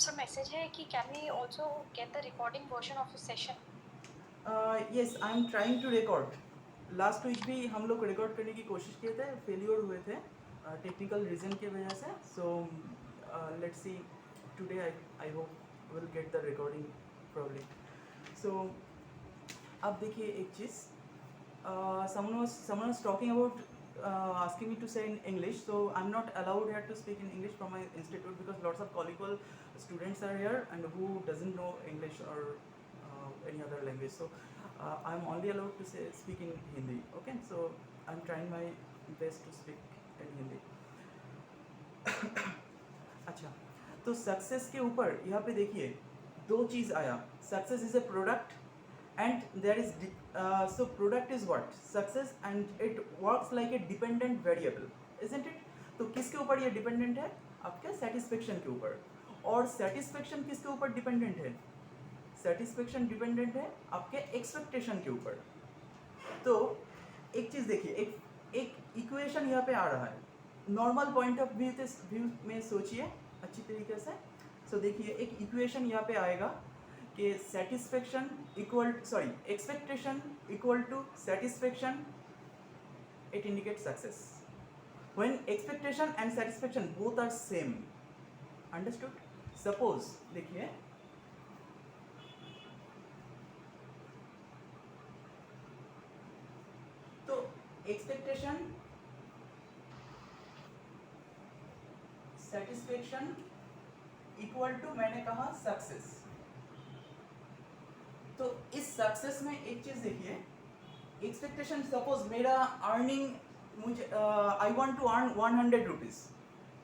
So message है कि can we also get the recording version of the session? Yes I am trying to record. Last week भी हम लोग record करने की कोशिश किए थे, फेलियर हुए थे टेक्निकल रीज़न की वजह से. So let's see today I hope will get the recording probably. So अब देखिए एक चीज़, someone was talking about asking me to say in English, so I'm not allowed here to speak in English from my institute because lots of collegial students are here and who doesn't know English or any other language. So I'm only allowed to speak in Hindi. Okay, so I'm trying my best to speak in Hindi. अच्छा, तो success के ऊपर यहाँ पे देखिए दो चीज़ आया. Success is a product and there is so product is what success and it works like a dependent variable, isn't it? तो किसके ऊपर ये डिपेंडेंट है? आपके सेटिस्फेक्शन के ऊपर. और सेटिस्फेक्शन किसके ऊपर डिपेंडेंट है? सेटिस्फेक्शन डिपेंडेंट है आपके एक्सपेक्टेशन के ऊपर. तो एक चीज देखिए, एक इक्वेशन यहाँ पे आ रहा है. नॉर्मल पॉइंट ऑफ व्यू में सोचिए अच्छी तरीके से. सो देखिए एक इक्वेशन यहाँ पे आएगा कि satisfaction equal expectation equal to satisfaction, it indicate success. When expectation and satisfaction both are same. Understood? Suppose देखिए तो एक्सपेक्टेशन सेटिस्फेक्शन इक्वल टू मैंने कहा सक्सेस. तो इस सक्सेस में एक चीज देखिए, एक्सपेक्टेशन सपोज मेरा अर्निंग मुझे I want to earn 100 rupees.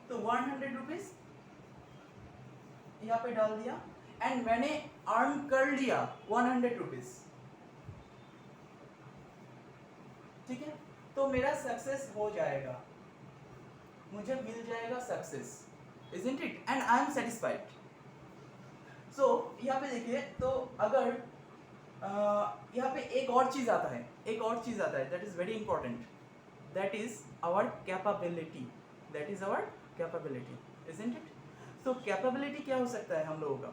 तो 100 रुपीज यहाँ पे डाल दिया एंड मैंने अर्न कर लिया 100 रुपीज. ठीक है, तो मेरा सक्सेस हो जाएगा, मुझे मिल जाएगा success, isn't it? And I am satisfied. So यहाँ पे देखिए, तो अगर यहाँ पे एक और चीज आता है, that is very important. That is our capability. isn't it? So capability क्या हो सकता है हम लोगों का?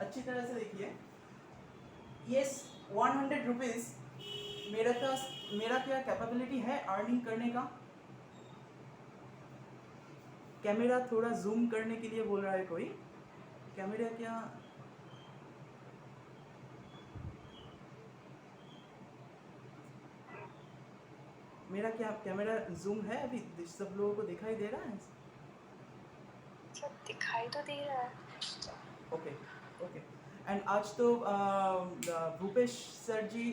अच्छी तरह से देखिए. यस 100 रुपीज मेरा क्या कैपेबिलिटी है अर्निंग करने का? कैमरा थोड़ा जूम करने के लिए बोल रहा है कोई. कैमरा क्या मेरा क्या कैमरा जूम है? अभी सब लोगों को दिखाई दे रहा है? सब दिखाई तो दे रहा है. Okay okay. एंड आज तो भूपेश सर जी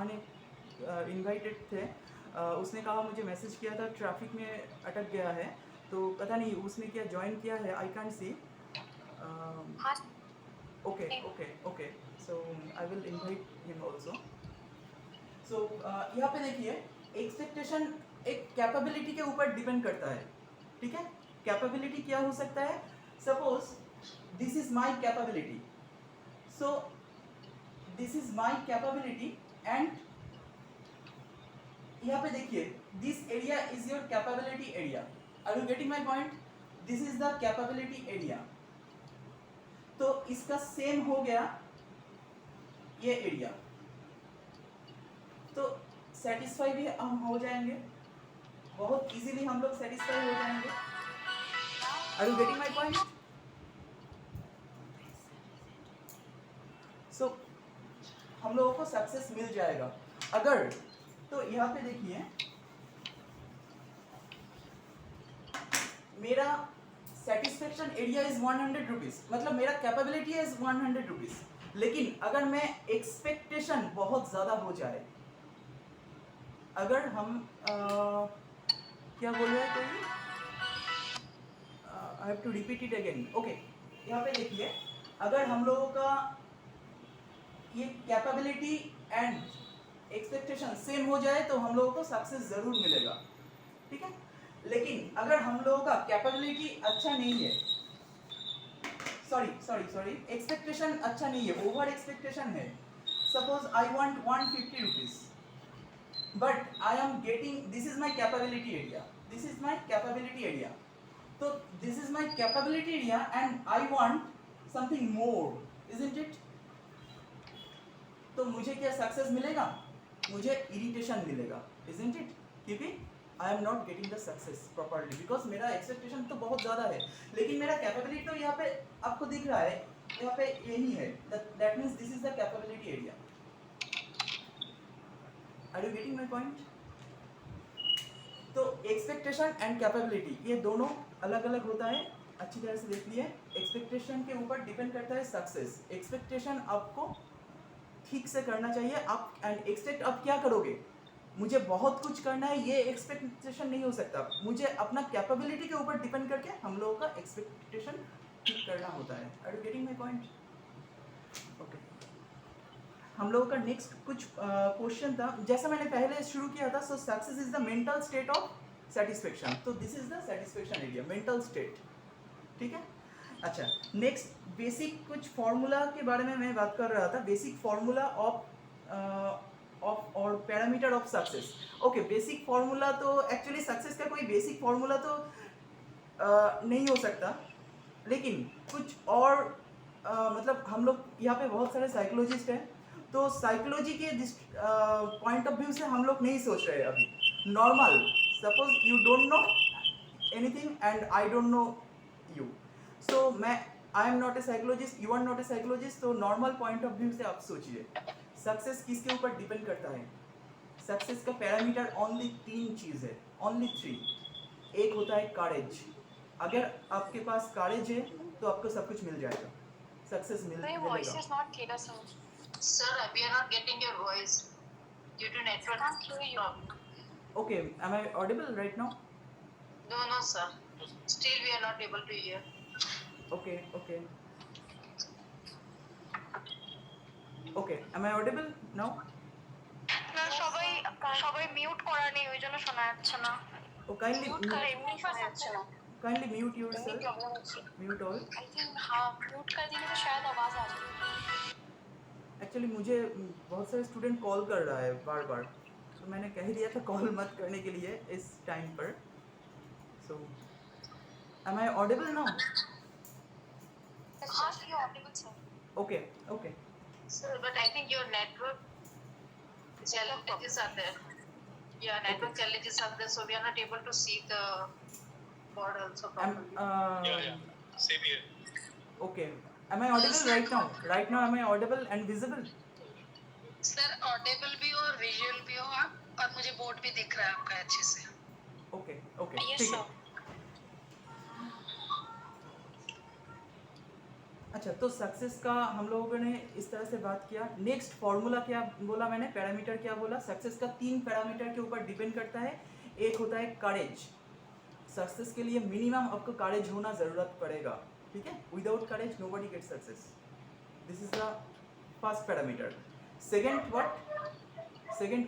आने इनवाइटेड थे. उसने कहा, मुझे मैसेज किया था ट्रैफिक में अटक गया है, तो पता नहीं उसने क्या ज्वाइन किया है. I can't see. हाँ. Okay okay okay. So I will invite him also. So यहाँ पे देखिए एक्सपेक्टेशन एक कैपेबिलिटी के ऊपर डिपेंड करता है. ठीक है, कैपेबिलिटी क्या हो सकता है? Suppose this is my capability. So this is my capability and यहाँ पे देखिए this area is your capability area. Are you getting my point? This is the capability area. तो इसका सेम हो गया ये एरिया. तो सेटिस्फाई भी हम हो जाएंगे, बहुत इजीली हम लोग सेटिस्फाई हो जाएंगे. Are you getting my point? So हम लोगों को सक्सेस मिल जाएगा अगर. तो यहाँ पे देखिए मेरा सेटिस्फेक्शन एरिया इज 100 रुपीज, मतलब मेरा कैपेबिलिटी इज 100 रुपीज. लेकिन अगर मैं एक्सपेक्टेशन बहुत ज्यादा हो जाए, अगर हम क्या बोल रहे हैं कोई? I have to repeat it again. Okay, यहाँ पे देखिए अगर हम लोगों का ये कैपेबिलिटी एंड एक्सपेक्टेशन सेम हो जाए तो हम लोगों को सक्सेस जरूर मिलेगा. ठीक है, लेकिन अगर हम लोगों का कैपेबिलिटी अच्छा नहीं है, सॉरी एक्सपेक्टेशन अच्छा नहीं है, ओवर एक्सपेक्टेशन है. Suppose I want 150 rupees but I am getting, this is my capability area, तो this is my capability area and I want something more, isn't it? तो मुझे क्या सक्सेस मिलेगा? मुझे इरिटेशन मिलेगा, इजंट इट? क्योंकि आई am not getting the success properly because मेरा expectation तो बहुत ज़्यादा है, लेकिन मेरा कैपेबिलिटी तो यहाँ पे आपको दिख रहा है, यहाँ पे यही है, that means this is the capability area. Are you getting my point? तो एक्सपेक्टेशन एंड कैपेबिलिटी ये दोनों अलग अलग होता है, अच्छी तरह से देख लिए। एक्सपेक्टेशन के ऊपर डिपेंड करता है सक्सेस। एक्सपेक्टेशन आपको ठीक से करना चाहिए, आप एंड एक्सपेक्ट आप क्या करोगे, मुझे बहुत कुछ करना है, ये एक्सपेक्टेशन नहीं हो सकता। मुझे अपना कैपेबिलिटी के ऊपर डिपेंड करके हम लोगों का एक्सपेक्टेशन ठीक करना होता है। Are you getting my point? Okay, हम लोगों का नेक्स्ट कुछ क्वेश्चन था, जैसा मैंने पहले शुरू किया था। So success is the mental state of satisfaction. तो this is the satisfaction area, mental state, ठीक है। अच्छा, नेक्स्ट बेसिक कुछ फॉर्मूला के बारे में मैं बात कर रहा था, बेसिक फॉर्मूला ऑफ और parameter of success. Okay, basic formula तो एक्चुअली सक्सेस का कोई बेसिक फॉर्मूला तो नहीं हो सकता, लेकिन कुछ और मतलब हम लोग यहाँ पे बहुत सारे साइकोलॉजिस्ट हैं, तो साइकोलॉजी के पॉइंट ऑफ व्यू से हम लोग नहीं सोच रहे अभी। Normal, suppose you don't know anything and I don't know you, so मैं I am not a psychologist, you are not a psychologist, तो नॉर्मल पॉइंट ऑफ व्यू से आप सोचिए सक्सेस किसके ऊपर डिपेंड करता है। सक्सेस का पैरामीटर ओनली 3 चीज़ है, ओनली 3। एक होता है कारेज, अगर आपके पास कारेज है तो आपको सब कुछ मिल जाएगा, सक्सेस My voice मिलेगा। is not clear, sir. Sir, we are not getting your voice due to I network can't hear you. problem. Okay, am I audible right now? No, sir. Still, we are not able to hear. Okay, okay. Okay, am I audible now? না সবাই সবাই mute করা নেই, ওই জন্য শোনা যাচ্ছে না। Oh, kindly মিউট করে এমনি শোনা যাচ্ছে না। kindly mute এমনি yourself, প্রবলেম হচ্ছে। mute all. आई थिंक हाँ, म्यूट कर देंगे तो शायद आवाज आ जाए। एक्चुअली मुझे बहुत सारे स्टूडेंट कॉल कर रहा है बार बार, तो मैंने कह दिया था कॉल मत करने के लिए इस टाइम पर। सो एम आई ऑडिबल नाउ? हाँ, ये Audible sir. Okay okay, Sir, but I think your network challenges are there. Yeah, network challenges are there, so we are not able to see the board also properly. Same here. Okay, am I audible right now? Right now am I audible and visible? Sir, audible भी हो और visual भी हो आप, और मुझे board भी दिख रहा है आपका अच्छे से. ओके ओके, यस ठीक है। सर। अच्छा, तो सक्सेस का हम लोगों ने इस तरह से बात किया। नेक्स्ट फॉर्मूला क्या बोला मैंने, पैरामीटर क्या बोला? सक्सेस का 3 पैरामीटर के ऊपर डिपेंड करता है। एक होता है करेज, सक्सेस के लिए मिनिमम आपको करेज होना ज़रूरत पड़ेगा, ठीक है। Without courage nobody get success, this is the first parameter. Second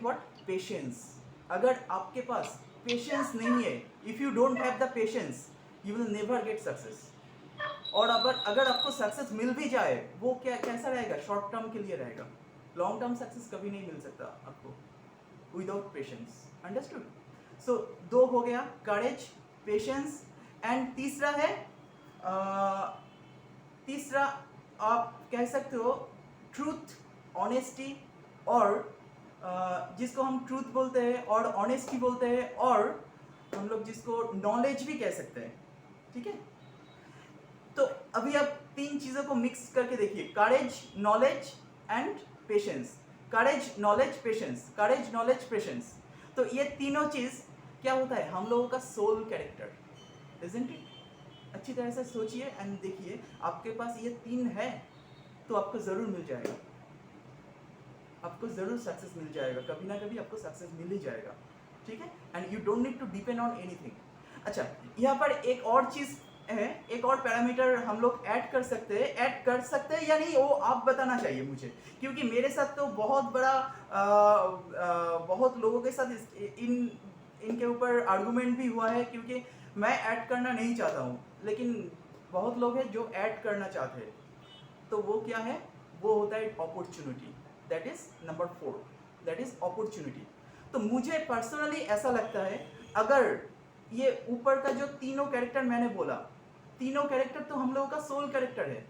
what? Patience. अगर आपके पास पेशेंस नहीं है, if you don't have the patience you will never get success. और अगर आपको सक्सेस मिल भी जाए, वो कैसा रहेगा? शॉर्ट टर्म के लिए रहेगा, लॉन्ग टर्म सक्सेस कभी नहीं मिल सकता आपको विदाउट पेशेंस। अंडरस्टूड? सो 2 हो गया, करेज, पेशेंस, एंड तीसरा है तीसरा आप कह सकते हो ट्रूथ, ऑनेस्टी, और जिसको हम ट्रूथ बोलते हैं और ऑनेस्टी बोलते हैं, और हम लोग जिसको नॉलेज भी कह सकते हैं, ठीक है। तो अभी आप 3 चीज़ों को मिक्स करके देखिए, courage, knowledge and patience. Courage, knowledge, patience, courage, knowledge, patience. तो ये तीनों चीज़ क्या होता है? हम लोगों का सोल कैरेक्टर, इजंट इट? अच्छी तरह से सोचिए एंड देखिए, आपके पास ये 3 है तो आपको ज़रूर मिल जाएगा, आपको ज़रूर सक्सेस मिल जाएगा, कभी ना कभी आपको सक्सेस मिल ही जाएगा, ठीक है। And you don't need to depend on anything. अच्छा, यहाँ पर एक और चीज़ है, एक और पैरामीटर हम लोग ऐड कर सकते हैं या नहीं, वो आप बताना चाहिए मुझे, क्योंकि मेरे साथ तो बहुत बड़ा बहुत लोगों के साथ इनके ऊपर आर्गुमेंट भी हुआ है, क्योंकि मैं ऐड करना नहीं चाहता हूँ, लेकिन बहुत लोग हैं जो ऐड करना चाहते हैं। तो वो क्या है? वो होता है opportunity, that is number 4, that is opportunity. तो मुझे पर्सनली ऐसा लगता है, अगर ये ऊपर का जो तीनों कैरेक्टर मैंने बोला, तीनों कैरेक्टर तो हम लोगों का सोल कैरेक्टर है।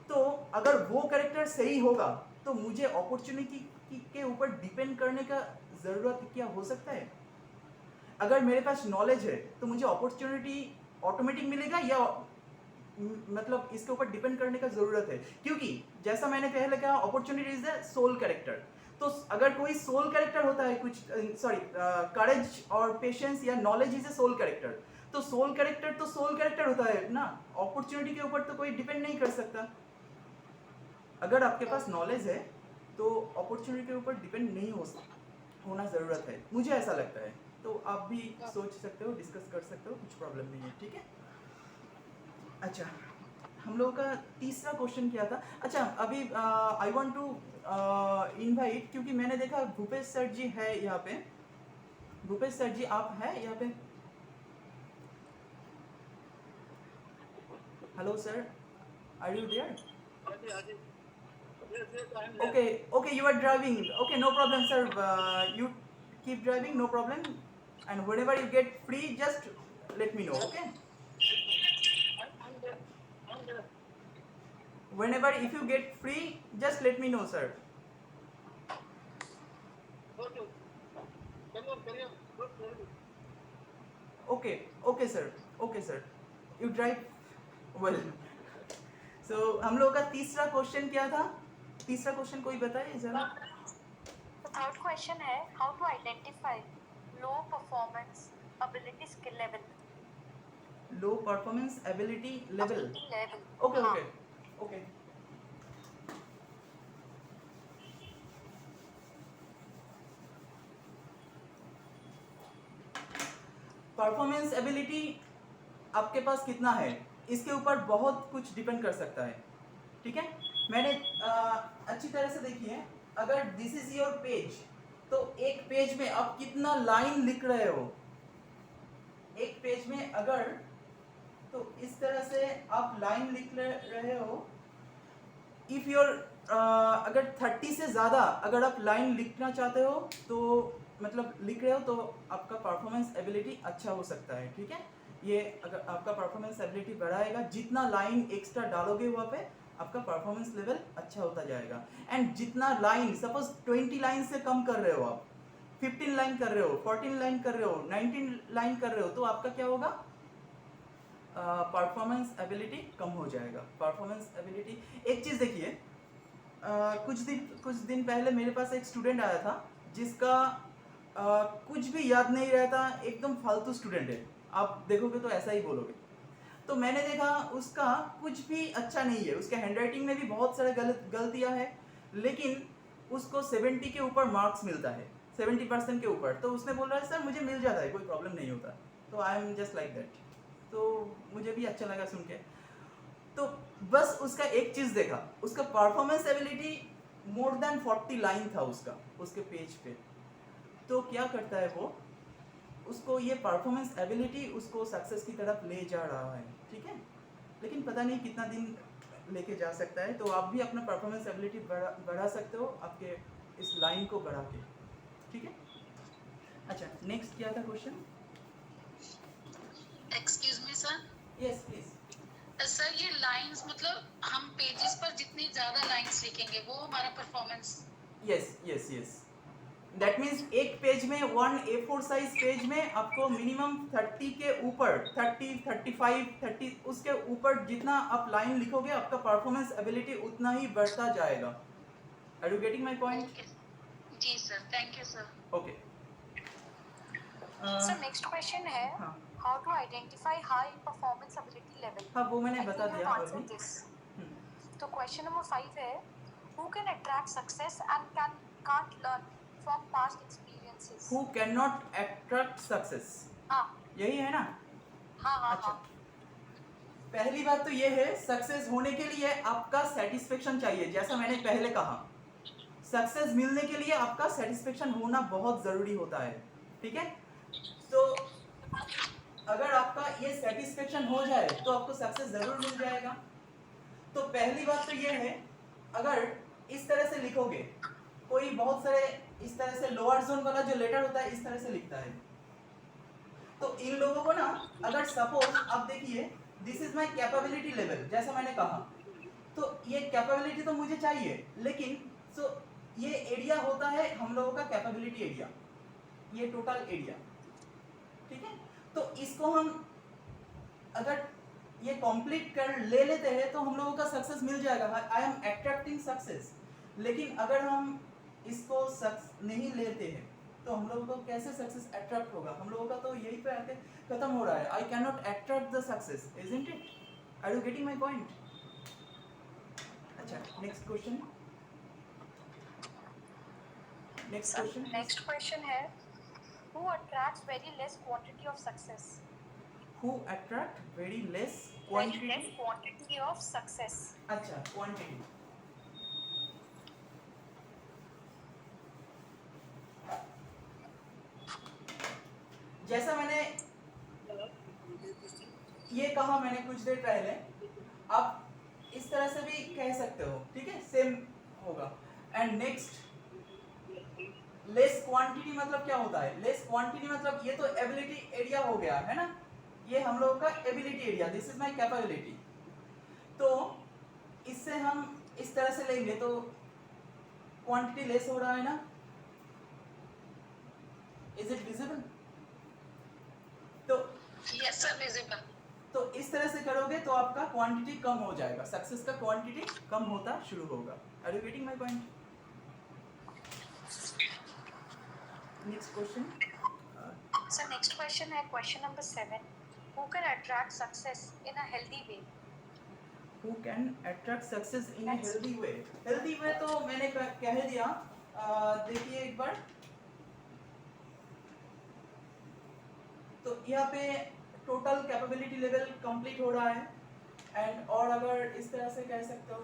तो अगर वो कैरेक्टर सही होगा तो मुझे अपॉर्चुनिटी के ऊपर डिपेंड करने का ज़रूरत क्या हो सकता है? अगर मेरे पास नॉलेज है तो मुझे अपॉर्चुनिटी ऑटोमेटिक मिलेगा या मतलब इसके ऊपर डिपेंड करने का ज़रूरत है? क्योंकि जैसा मैंने पहले कहा, opportunity is the soul character. तो अगर कोई सोल कैरेक्टर होता है, कुछ करेज और पेशेंस या knowledge is a soul character, तो सोल कैरेक्टर होता है ना, अपॉर्चुनिटी के ऊपर तो कोई डिपेंड नहीं कर सकता। अगर आपके पास नॉलेज है तो अपॉर्चुनिटी के ऊपर डिपेंड नहीं होना ज़रूरत है, मुझे ऐसा लगता है। तो आप भी सोच सकते हो, डिस्कस कर सकते हो, कुछ प्रॉब्लम नहीं है, ठीक है। अच्छा, हम लोगों का तीसरा क्वेश्चन क्या था? अच्छा, अभी आई वांट टू इनवाइट, क्योंकि मैंने देखा भूपेश सर जी है यहाँ पे। भूपेश सर जी आप हैं यहाँ पे? Hello sir, are you there? Okay, you are driving. Okay, no problem, sir. You keep driving, no problem. And whenever you get free, just let me know, okay? Whenever, if you get free, just let me know, sir. Okay, sir. Okay, sir. You drive well. So, हम लोगों का तीसरा question क्या था? तीसरा question कोई बताए जरा? थर्ड क्वेश्चन है, how to identify low performance ability skill level. Low performance ability level. Level. Okay. Performance ability आपके पास कितना है, इसके ऊपर बहुत कुछ डिपेंड कर सकता है, ठीक है। मैंने अच्छी तरह से देखिए, अगर दिस इज योर पेज, तो एक पेज में आप कितना लाइन लिख रहे हो, एक पेज में अगर, तो इस तरह से आप लाइन लिख रहे हो। इफ योर अगर 30 से ज़्यादा अगर आप लाइन लिखना चाहते हो, तो मतलब लिख रहे हो, तो आपका परफॉर्मेंस एबिलिटी अच्छा हो सकता है, ठीक है। ये अगर आपका परफॉर्मेंस एबिलिटी बढ़ाएगा, जितना लाइन एक्स्ट्रा डालोगे वहाँ पे आपका परफॉर्मेंस लेवल अच्छा होता जाएगा। एंड जितना लाइन, सपोज 20 लाइन से कम कर रहे हो आप, 15 लाइन कर रहे हो, 14 लाइन कर रहे हो, 19 लाइन कर रहे हो, तो आपका क्या होगा? परफॉर्मेंस एबिलिटी कम हो जाएगा। परफॉर्मेंस एबिलिटी, एक चीज़ देखिए, कुछ दिन पहले मेरे पास एक स्टूडेंट आया था जिसका कुछ भी याद नहीं रहता, एकदम फालतू स्टूडेंट है, आप देखोगे तो ऐसा ही बोलोगे। तो मैंने देखा उसका कुछ भी अच्छा नहीं है, उसके हैंडराइटिंग में भी बहुत सारे गलतियां हैं, लेकिन उसको 70 के ऊपर मार्क्स मिलता है, 70% के ऊपर। तो उसने बोल रहा है सर मुझे मिल जाता है, कोई प्रॉब्लम नहीं होता। तो I am just like that. तो मुझे भी अच्छा लगा सुन के। तो बस उसका एक चीज़ देखा, उसका performance ability more than 40 line था उसके पेज पे। तो क्या करता है वो, उसको ये परफॉर्मेंस एबिलिटी उसको सक्सेस की तरफ ले जा रहा है, ठीक है। लेकिन पता नहीं कितना दिन लेके जा सकता है। तो आप भी अपना परफॉर्मेंस एबिलिटी बढ़ा सकते हो आपके इस लाइन को बढ़ा के, ठीक है। अच्छा, नेक्स्ट क्या था question? Excuse me sir. Yes please. Sir ये लाइंस मतलब हम पेजेस पर जितनी ज्यादा लाइंस लिखेंगे वो हमारा परफॉर्मेंस। यस दैट मीन्स एक पेज में 1 A4 साइज पेज में आपको मिनिमम 30 के ऊपर, 30, 35, 30 उसके ऊपर जितना आप लाइन लिखोगे आपका परफॉर्मेंस एबिलिटी उतना ही बढ़ता जाएगा। Are you getting my point? जी sir, thank you sir. Okay. Sir next question है, हाँ how to identify high performance ability level. हाँ, वो मैंने बता दिया आंसर अभी। दिस। तो क्वेश्चन नंबर 5 है, who can attract success and can't learn from past experiences। Who cannot attract success? हाँ यही है ना? हाँ अच्छा, हाँ। पहली बात तो ये है, सक्सेस होने के लिए आपका सेटिस्फेक्शन चाहिए। जैसा मैंने पहले कहा, सक्सेस मिलने के लिए आपका सेटिस्फेक्शन होना बहुत ज़रूरी होता है, ठीक है। तो अगर आपका ये सेटिस्फेक्शन हो जाए तो आपको सक्सेस ज़रूर मिल जाएगा। तो पहली बात तो ये है, अगर इस तरह से लिखोगे, कोई बहुत सारे इस तरह से लोअर जोन वाला जो लेटर होता है इस तरह से लिखता है, तो इन लोगों को ना, अगर सपोज आप देखिए, this is my capability level, जैसा मैंने कहा, तो ये कैपेबिलिटी तो मुझे चाहिए, लेकिन सो ये एरिया होता है हम लोगों का कैपेबिलिटी एरिया, ये टोटल एरिया, ठीक है। तो इसको हम अगर ये कंप्लीट कर ले लेते हैं तो हम लोगों का सक्सेस मिल जाएगा, आई एम अट्रैक्टिंग सक्सेस। लेकिन अगर हम इसको नहीं लेते हैं तो हम लोगों को कैसे सक्सेस अट्रैक्ट होगा? हम लोगों का तो यही पे आके खत्म हो रहा है, I can not attract the success, isn't it? Are you getting my point? अच्छा, नेक्स्ट क्वेश्चन। नेक्स्ट क्वेश्चन है, who attracts very less quantity of success? Who attract very less Very quantity? less quantity of success. अच्छा, quantity. जैसा मैंने ये कहा मैंने कुछ देर पहले, आप इस तरह से भी कह सकते हो, ठीक है, सेम होगा। एंड नेक्स्ट, लेस क्वांटिटी मतलब क्या होता है? लेस क्वांटिटी मतलब ये तो एबिलिटी एरिया हो गया है ना, ये हम लोगों का ability area, this is my capability. तो इससे हम इस तरह से लेंगे तो क्वांटिटी लेस हो रहा है ना, इज इट विजिबल? तो Yes, sir, visible. तो इस तरह से करोगे तो आपका क्वांटिटी कम हो जाएगा, सक्सेस का क्वांटिटी कम होता शुरू होगा। Are you getting my point? Next question. So next question है question number 7. Who can attract success in a healthy way? Who can attract success in a healthy way? Healthy way तो मैंने कह दिया। देखिए एक बार, तो यहाँ पे टोटल कैपेबिलिटी लेवल कंप्लीट हो रहा है, एंड और अगर इस तरह से कह सकते हो,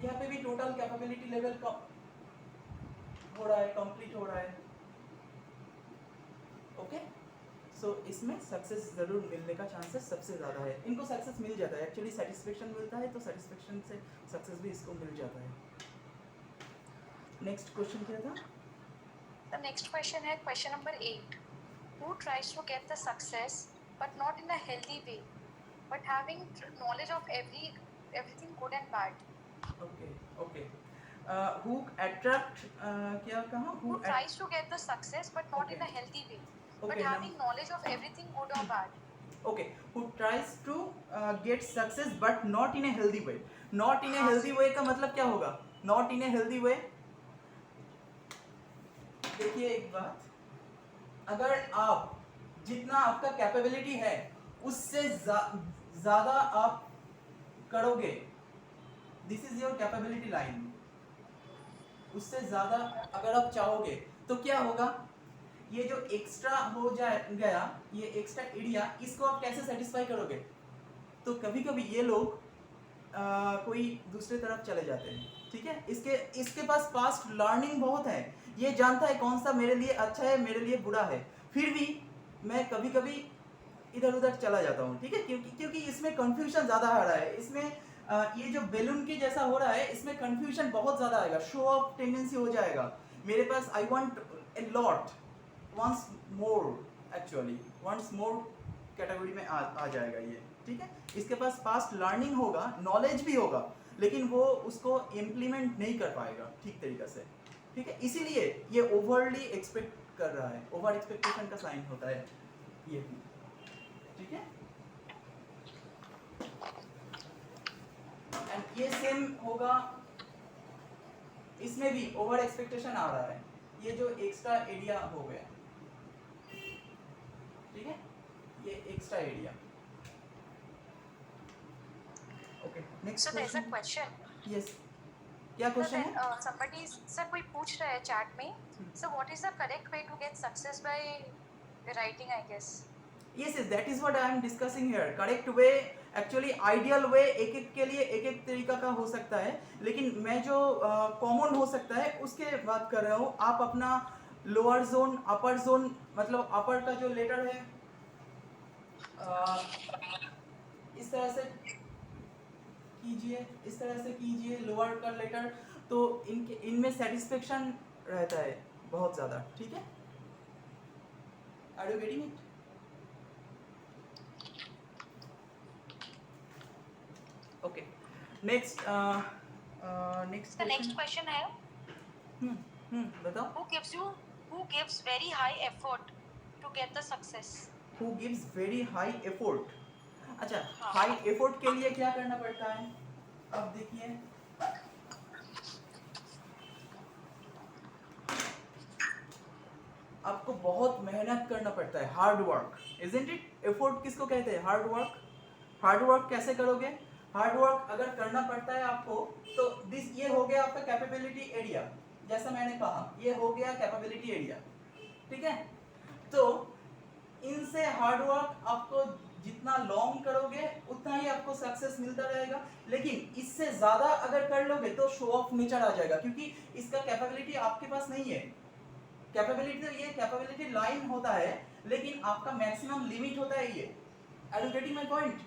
यहाँ पे भी टोटल कैपेबिलिटी लेवल हो रहा है, कंप्लीट हो रहा है। ओके, सो इसमें सक्सेस जरूर मिलने का चांसेस सबसे ज़्यादा है। इनको सक्सेस मिल जाता है, एक्चुअली सेटिस्फेक्शन मिलता है, तो सेटिस्फेक्शन से सक्सेस भी इसको मिल जाता है। नेक्स्ट क्वेश्चन क्या था? The next question है question number 8. Who tries to get the success but not in a healthy way, but having knowledge of everything good and bad? Okay okay, who attract क्या कहा? Who tries to get the success but not in a Okay. healthy way, but Okay, having knowledge of everything good or bad? okay, who tries to get success but not in a healthy way. Not in a healthy way का मतलब क्या होगा? Not in a healthy way, देखिए एक बात, अगर आप जितना आपका कैपेबिलिटी है उससे ज़्यादा आप करोगे, this is your capability line, उससे ज़्यादा अगर आप चाहोगे तो क्या होगा? ये जो एक्स्ट्रा हो गया, ये एक्स्ट्रा एरिया, इसको आप कैसे सेटिस्फाई करोगे? तो कभी कभी ये लोग कोई दूसरे तरफ चले जाते हैं, ठीक है। इसके पास पास्ट लर्निंग बहुत है, ये जानता है कौन सा मेरे लिए अच्छा है, मेरे लिए बुरा है, फिर भी मैं कभी कभी इधर उधर चला जाता हूँ, ठीक है, क्योंकि इसमें कंफ्यूजन ज़्यादा आ रहा है। इसमें ये जो बैलून के जैसा हो रहा है, इसमें कंफ्यूजन बहुत ज़्यादा आएगा, शो ऑफ टेंडेंसी हो जाएगा। मेरे पास I want a lot, once more, actually once more category में आ जाएगा ये, ठीक है। इसके पास पास्ट लर्निंग होगा, नॉलेज भी होगा, लेकिन वो उसको इम्प्लीमेंट नहीं कर पाएगा ठीक तरीके से, ठीक है। इसीलिए ये ओवरली एक्सपेक्ट कर रहा है, ओवर एक्सपेक्टेशन का साइन होता है ये भी, ठीक है। एंड ये सेम होगा, इसमें भी ओवर एक्सपेक्टेशन आ रहा है, ये जो एक्स्ट्रा एरिया हो गया, ठीक है, ये extra area. Okay, next So there's a question. question. Yes, क्या So क्वेश्चन then, है? somebody sir कोई पूछ रहा है चैट में, so what is the correct way to get success by writing, I guess? Yes, that is what I am discussing here. Correct way, actually ideal way एक एक के लिए एक एक तरीका का हो सकता है, लेकिन मैं जो कॉमन हो सकता है उसके बात कर रहा हूँ। आप अपना लोअर जोन, अपर जोन, मतलब अपर का जो लेटर है इस तरह से कीजिए, इस तरह से कीजिए लोअर का लेटर, तो इनमें सेटिस्फेक्शन रहता है बहुत ज़्यादा, ठीक है। Are you getting it? Okay next next The next question है, बताओ. who gives very high effort to get the success? Who gives very high effort? अच्छा, हाँ. हाई एफोर्ट के लिए क्या करना पड़ता है? अब देखिए, आपको बहुत मेहनत करना पड़ता है, hard work, isn't it? Effort किसको कहते हैं? Hard work. हार्ड वर्क कैसे करोगे? हार्ड वर्क अगर करना पड़ता है आपको, तो ये हो गया आपका कैपेबिलिटी एरिया. जैसा मैंने कहा, ये हो गया कैपेबिलिटी एरिया. ठीक है? तो इनसे हार्ड वर्क आपको जितना लॉन्ग करोगे उतना ही आपको सक्सेस मिलता रहेगा. लेकिन इससे ज्यादा अगर कर लोगे तो शो ऑफ नेचर आ जाएगा, क्योंकि इसका कैपेबिलिटी आपके पास नहीं है. कैपेबिलिटी तो ये कैपेबिलिटी लाइन होता है, लेकिन आपका मैक्सिमम लिमिट होता है ये. Are you getting my point?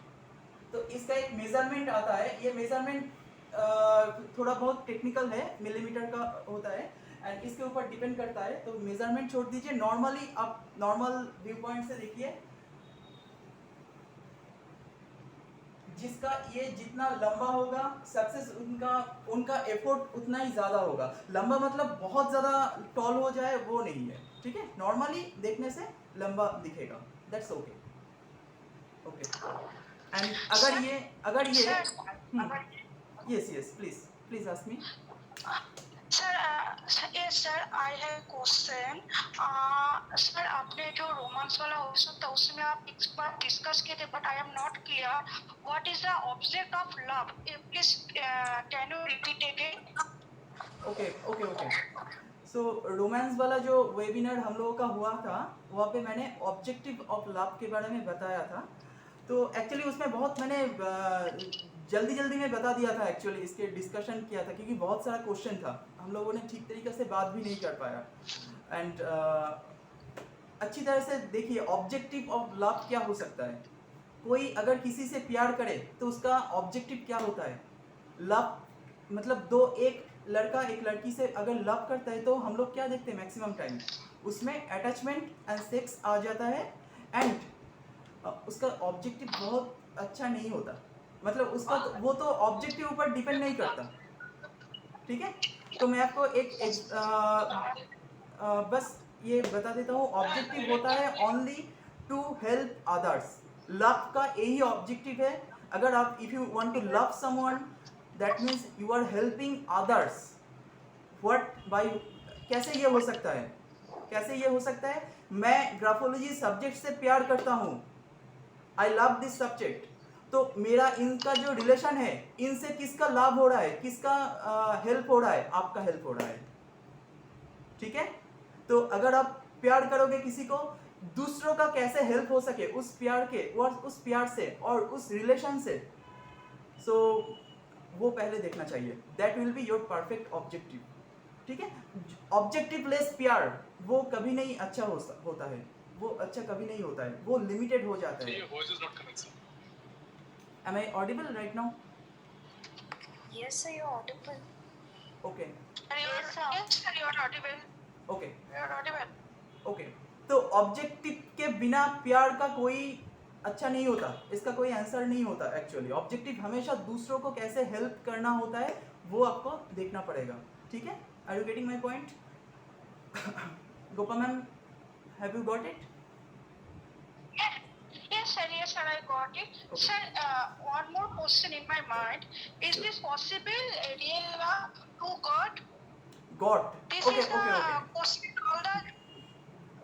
तो इसका एक मेजरमेंट आता है. ये मेजरमेंट थोड़ा बहुत टेक्निकल है, मिलीमीटर का होता है एंड इसके ऊपर डिपेंड करता है. तो मेजरमेंट छोड़ दीजिए, नॉर्मली आप नॉर्मल व्यू पॉइंट से देखिए, जिसका ये जितना लंबा होगा सक्सेस उनका एफर्ट उतना ही ज्यादा होगा. लंबा मतलब बहुत ज्यादा टॉल हो जाए वो नहीं है. ठीक है? नॉर्मली देखने से लंबा दिखेगा. That's okay. ओके. एंड अगर ये yes please ask me. Sir I have question. Sir आपने जो रोमांस वाला क्वेश्चन था उसमें आप एक बार डिस्कस किए थे, but I am not clear what is the object of love. Please can you repeat again? Okay. So romance वाला जो वेबिनार हम लोगों का हुआ था, वहाँ पे मैंने ऑब्जेक्टिव ऑफ लव के बारे में बताया था. तो एक्चुअली उसमें बहुत मैंने जल्दी में बता दिया था. एक्चुअली इसके डिस्कशन किया था क्योंकि बहुत सारा क्वेश्चन था, हम लोगों ने ठीक तरीके से बात भी नहीं कर पाया. एंड अच्छी तरह से देखिए, ऑब्जेक्टिव ऑफ लव क्या हो सकता है. कोई अगर किसी से प्यार करे तो उसका ऑब्जेक्टिव क्या होता है? लव मतलब एक लड़का एक लड़की से अगर लव करता है तो हम लोग क्या देखते हैं मैक्सिमम टाइम? उसमें अटैचमेंट एंड सेक्स आ जाता है एंड उसका ऑब्जेक्टिव बहुत अच्छा नहीं होता. मतलब उसका वो तो ऑब्जेक्टिव ऊपर डिपेंड नहीं करता. ठीक है? तो मैं आपको बस ये बता देता हूँ. ऑब्जेक्टिव होता है only to help others. Love का यही ऑब्जेक्टिव है. अगर आप if you want to love someone, that means you are helping others. What by कैसे ये हो सकता है? मैं ग्राफोलॉजी सब्जेक्ट से प्यार करता हूँ, आई लव दिस सब्जेक्ट. तो मेरा इनका जो रिलेशन है, इनसे किसका लाभ हो रहा है, किसका हेल्प हो रहा है? आपका हेल्प हो रहा है. ठीक है? तो अगर आप प्यार करोगे किसी को, दूसरों का कैसे हेल्प हो सके उस प्यार से और उस रिलेशन से, सो वो पहले देखना चाहिए. That will be your perfect objective. ठीक है? ऑब्जेक्टिव लेस प्यार वो कभी नहीं अच्छा होता है. वो अच्छा कभी नहीं होता है, वो लिमिटेड हो जाता है. Your voice is not coming, sir. Am I audible right now? Yes, sir, you're audible. Okay. Yes sir, you are audible. Okay. You are audible. Okay. तो ऑब्जेक्टिव के बिना प्यार का कोई अच्छा नहीं होता, इसका कोई आंसर नहीं होता. एक्चुअली ऑब्जेक्टिव हमेशा दूसरों को कैसे हेल्प करना होता है वो आपको देखना पड़ेगा. ठीक है? Are you getting my point? Gopa ma'am, have you got it? Yes sir, I got it. Okay. Sir, one more question in my mind. Is this possible real love to God? Got. This Okay. is the question all the.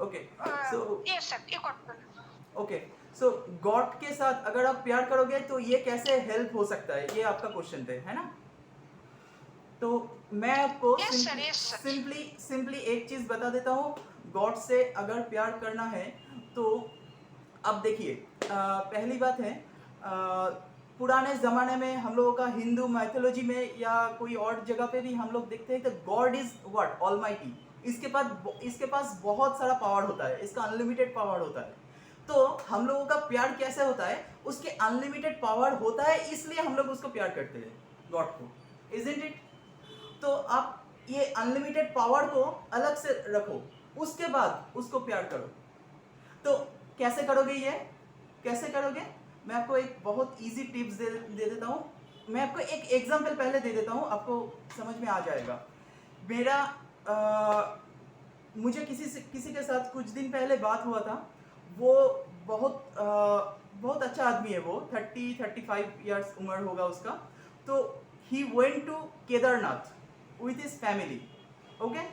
Okay. So Yes sir, you got it. Okay. So God के साथ अगर आप प्यार करोगे तो ये कैसे help हो सकता है, ये आपका क्वेश्चन थे, है ना? तो मैं आपको Yes, sir. सिंपली एक चीज बता देता हूँ. गॉड से अगर प्यार करना है तो अब देखिए, पहली बात है, पुराने ज़माने में हम लोगों का हिंदू माइथोलॉजी में या कोई और जगह पे भी हम लोग देखते हैं कि गॉड इज व्हाट? ऑलमाइटी. इसके पास बहुत सारा पावर होता है, इसका अनलिमिटेड पावर होता है. तो हम लोगों का प्यार कैसे होता है? उसके अनलिमिटेड पावर होता है, इसलिए हम लोग उसको प्यार करते हैं, गॉड को. Isn't it? तो आप ये अनलिमिटेड पावर को अलग से रखो, उसके बाद उसको प्यार करो. तो कैसे करोगे? मैं आपको एक बहुत इजी टिप्स दे देता हूँ. मैं आपको एक एग्जांपल पहले दे देता हूँ, आपको समझ में आ जाएगा। मेरा मुझे किसी के साथ कुछ दिन पहले बात हुआ था। वो बहुत अच्छा आदमी है, वो 30-35 इयर्स उम्र होगा उसका। तो he went to Kedarnath with his family, okay.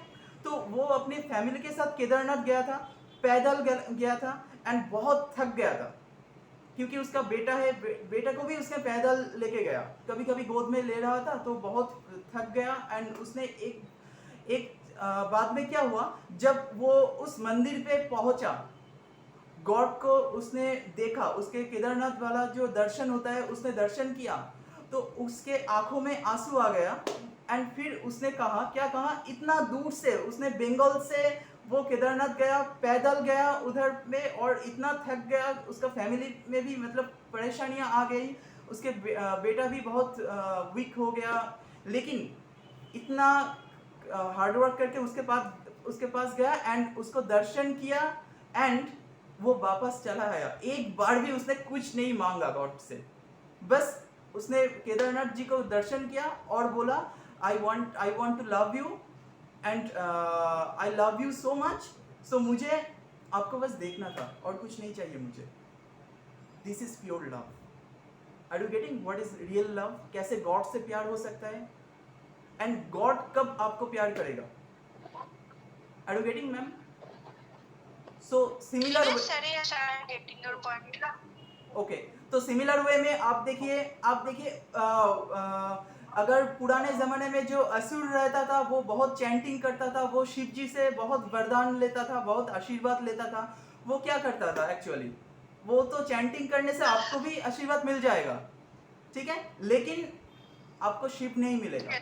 तो वो अपने फैमिली के साथ केदारनाथ गया था, पैदल गया था, एंड बहुत थक गया था क्योंकि उसका बेटा है, बेटा को भी उसने पैदल लेके गया, कभी कभी गोद में ले रहा था, तो बहुत थक गया। एंड उसने एक बाद में क्या हुआ, जब वो उस मंदिर पे पहुंचा, गॉड को उसने देखा, उसके केदारनाथ वाला जो दर्शन होता है उसने दर्शन किया, तो उसके आंखों में आंसू आ गया। एंड फिर उसने कहा, क्या कहा, इतना दूर से उसने बंगाल से वो केदारनाथ गया, पैदल गया उधर में, और इतना थक गया, उसका फैमिली में भी मतलब परेशानियां आ गई, उसके बेटा भी बहुत वीक हो गया, लेकिन इतना हार्डवर्क करके उसके पास गया एंड उसको दर्शन किया, एंड वो वापस चला आया। एक बार भी उसने कुछ नहीं मांगा गॉड से, बस उसने केदारनाथ जी को दर्शन किया और बोला, I want to love you and I love you so much, so मुझे आपको बस देखना था और कुछ नहीं चाहिए मुझे। This is pure love. Are you getting what is real love? कैसे गॉड से प्यार हो सकता है, एंड गॉड कब आपको प्यार करेगा? Are you getting ma'am? So similar, Yes, sir. Yes, I am getting your point. Okay. तो सिमिलर वे में आप देखिए अगर पुराने ज़माने में जो असुर रहता था, वो बहुत चैंटिंग करता था, वो शिव जी से बहुत वरदान लेता था, बहुत आशीर्वाद लेता था। वो क्या करता था एक्चुअली? वो तो चैंटिंग करने से आपको भी आशीर्वाद मिल जाएगा, ठीक है, लेकिन आपको शिव नहीं मिलेगा,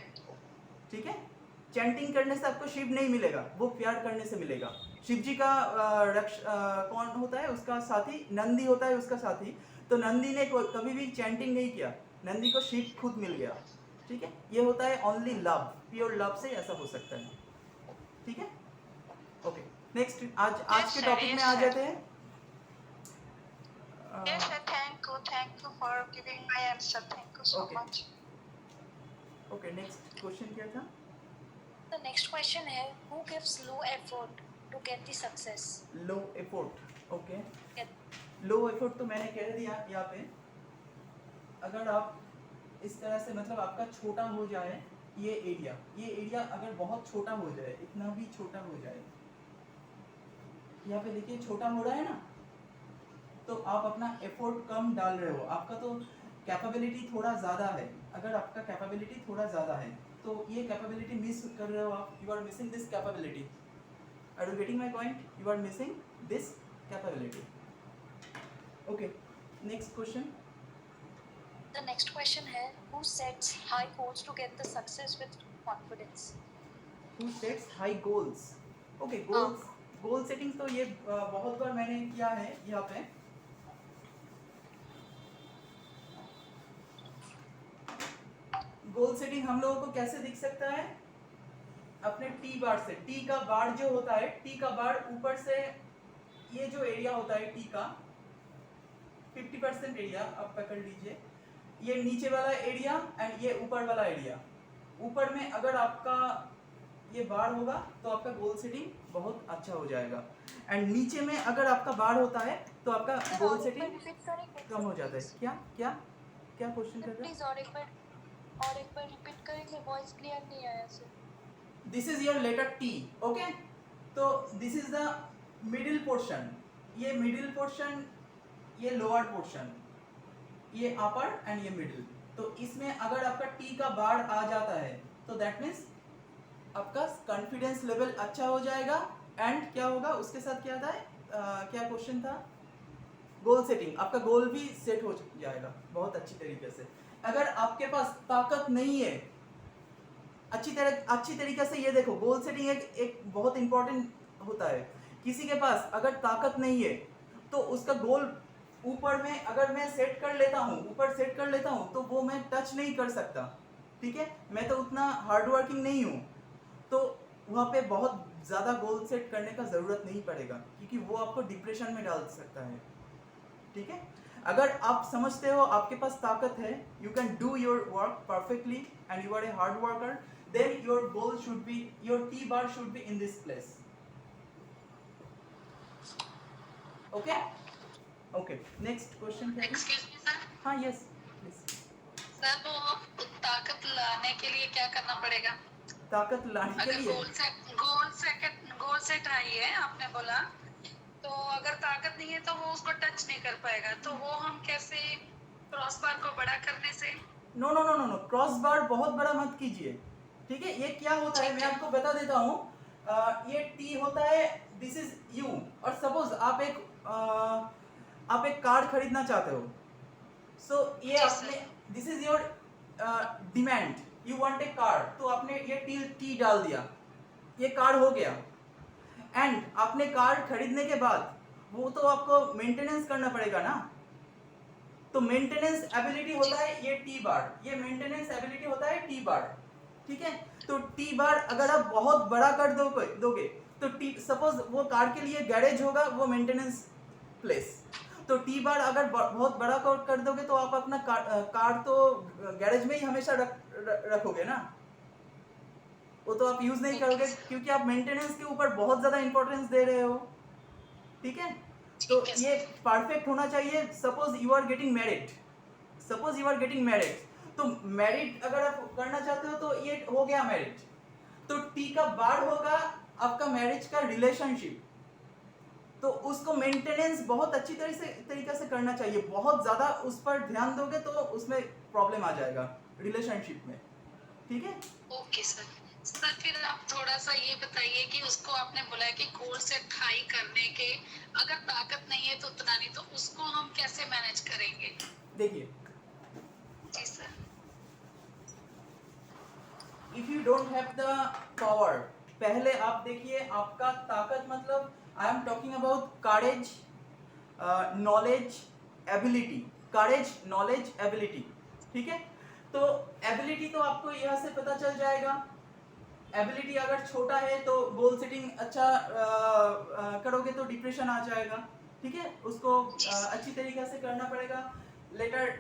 ठीक है। चैंटिंग करने से आपको शिव नहीं मिलेगा, वो प्यार करने से मिलेगा। शिव जी का कौन होता है उसका साथी? नंदी होता है उसका साथी। तो नंदी ने कभी भी चैंटिंग नहीं किया, नंदी को शिव खुद मिल गया, ठीक है। ये होता है ओनली लव, प्योर लव से ऐसा हो सकता है, ठीक है। ओके, नेक्स्ट आज के sir, टॉपिक yes, में आ sir. जाते हैं। Yes, sir. Thank you for giving my answer. Thank you so Okay. much. Okay, next question क्या था? The next question है, who gives low effort to get the success? Low effort, okay. Get- low effort तो मैंने कह दिया यहाँ पे। अगर आप इस तरह से मतलब आपका छोटा हो जाए ये एरिया अगर बहुत छोटा हो जाए, इतना भी छोटा हो जाए, यहाँ पे देखिए छोटा हो रहा है ना, तो आप अपना एफोर्ट कम डाल रहे हो। आपका तो कैपेबिलिटी थोड़ा ज़्यादा है, अगर आपका कैपेबिलिटी थोड़ा ज़्यादा है तो ये कैपेबिलिटी मिस कर रहे हो आप, you are missing this capability. Are you getting my point? You are missing this capability. Okay, next question. The next question है, who sets high goals to get the success with confidence? Who sets high goals? Okay, goal setting तो ये बहुत बार मैंने किया है यहाँ पे। Goal setting हम लोगों को कैसे दिख सकता है? अपने टी बार से। टी का बार जो होता है, टी का बार ऊपर से ये जो एरिया होता है टी का 50% एरिया आप पकड़ लीजिए, ये नीचे वाला एरिया एंड ये ऊपर वाला एरिया। ऊपर में अगर आपका ये बार होगा तो आपका गोल सेटिंग बहुत अच्छा हो जाएगा, एंड नीचे में अगर आपका बार होता है तो आपका गोल सेटिंग कम हो जाता है। क्या क्या क्या क्वेश्चन कर रहे प्लीज और एक बार रिपीट करेंगे, वॉइस क्लियर नहीं आया सर। हो? This is your letter T, okay. तो this is the middle portion, ये मिडिल पोर्शन, ये लोअर पोर्शन, ये अपर एंड ये मिडिल। तो इसमें अगर आपका टी का बार आ जाता है तो दैट मीन्स आपका कॉन्फिडेंस लेवल अच्छा हो जाएगा, एंड क्या होगा उसके साथ? क्या था क्या क्वेश्चन था? गोल सेटिंग, आपका गोल भी सेट हो जाएगा बहुत अच्छी तरीके से। अगर आपके पास ताकत नहीं है, अच्छी तरीके से ये देखो, गोल सेटिंग एक बहुत इंपॉर्टेंट होता है। किसी के पास अगर ताकत नहीं है तो उसका गोल ऊपर में अगर मैं सेट कर लेता हूँ, ऊपर सेट कर लेता हूँ, तो वो मैं टच नहीं कर सकता, ठीक है। मैं तो उतना हार्ड वर्किंग नहीं हूँ, तो वहाँ पे बहुत ज़्यादा गोल सेट करने का ज़रूरत नहीं पड़ेगा, क्योंकि वो आपको डिप्रेशन में डाल सकता है, ठीक है। अगर आप समझते हो आपके पास ताकत है, you can do your work perfectly and you are a hard worker, then your goal should be, your T bar should be in this place. Okay okay, next question क्या है? Excuse me sir. हाँ yes please. Sir वो ताकत लाने के लिए क्या करना पड़ेगा? ताकत लाने के अगर लिए गोल सेट है आपने बोला, तो अगर ताकत नहीं है तो वो उसको टच नहीं कर पाएगा, तो वो हम कैसे क्रॉस बार को बड़ा करने से? No no no no no, cross bar बहुत बड़ा मत कीजिए, ठीक है? ये क्या होता है मैं आपको बता देता हूँ. ये टी होता है, दिस इज यू, और सपोज आप एक कार खरीदना चाहते हो, सो ये आपने, this is your demand, you want a car, तो आपने ये टी डाल दिया, ये कार हो गया. एंड आपने कार खरीदने के बाद वो तो आपको मेंटेनेंस करना पड़ेगा ना, तो मेंटेनेंस एबिलिटी होता है ये टी बार, ये मेंटेनेंस एबिलिटी होता है टी बार, ठीक है? तो टी बार अगर आप बहुत बड़ा कर दोगे तो टी, सपोज वो कार के लिए गैरेज होगा, वो मेंटेनेंस प्लेस, तो टी बार अगर बहुत बड़ा कर दोगे तो आप अपना कार तो गैरेज में ही हमेशा रखोगे ना, वो तो आप यूज नहीं करोगे क्योंकि आप मेंटेनेंस के ऊपर बहुत ज्यादा इंपॉर्टेंस दे रहे हो, ठीक है? तो ये परफेक्ट होना चाहिए. Suppose you are getting married, तो मैरिड अगर आप करना चाहते हो तो ये हो गया मैरिज, तो टी का बार होगा आपका मैरिज का रिलेशनशिप, तो उसको मेंटेनेंस बहुत अच्छी तरीके से करना चाहिए. बहुत ज्यादा उस पर ध्यान दोगे तो उसमें प्रॉब्लम आ जाएगा रिलेशनशिप में, ठीक है? Okay sir. सर फिर आप थोड़ा सा ये बताइए कि उसको आपने बोला कि गोल सेट हाई करने के अगर ताकत नहीं है तो उतना नहीं, तो उसको हम कैसे मैनेज करेंगे? देखिए, जी sir. If you don't have the power, पहले आप देखिए आपका ताकत मतलब I am talking about courage, knowledge, ability. Courage, knowledge, ability, ठीक है? तो एबिलिटी तो आपको यहाँ से पता चल जाएगा. एबिलिटी अगर छोटा है तो गोल सेटिंग अच्छा करोगे तो डिप्रेशन आ जाएगा, ठीक है? उसको अच्छी तरीके से करना पड़ेगा. लेटर,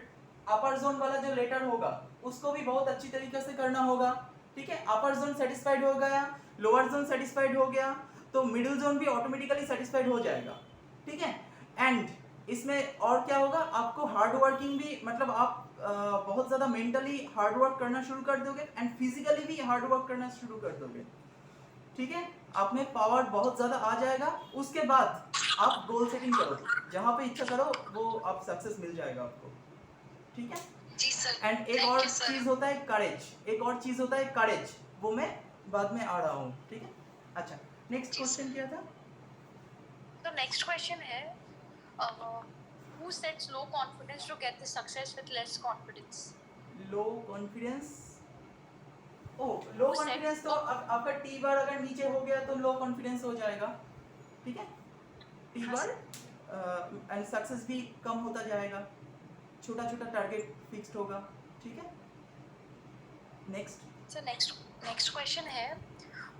अपर जोन वाला जो लेटर होगा उसको भी बहुत अच्छी तरीके से करना होगा, ठीक है? अपर जोन सेटिस्फाइड हो गया, लोअर जोन सेटिस्फाइड हो गया, तो मिडिल जोन भी ऑटोमेटिकली सेटिस्फाइड हो जाएगा, ठीक है? एंड इसमें और क्या होगा, आपको हार्ड वर्किंग भी, मतलब आप बहुत ज़्यादा मेंटली हार्ड वर्क करना शुरू कर दोगे एंड फिजिकली भी हार्ड वर्क करना शुरू कर दोगे, ठीक है? आप में पावर बहुत ज़्यादा आ जाएगा. उसके बाद आप गोल सेटिंग करो, जहाँ पे इच्छा करो वो आप सक्सेस मिल जाएगा आपको, ठीक है? जी सर. एंड एक और चीज़ होता है करेज, वो मैं बाद में आ रहा हूँ, ठीक है? अच्छा, नेक्स्ट क्वेश्चन क्या था? तो नेक्स्ट क्वेश्चन है, who sets low confidence to get the success with less confidence? Low confidence. Low confidence तो आपका टी बार अगर नीचे हो गया तो लो कॉन्फिडेंस हो जाएगा, ठीक है? टी बार एंड सक्सेस भी कम होता जाएगा, छोटा टारगेट फिक्स्ड होगा, ठीक है? नेक्स्ट. So next question है,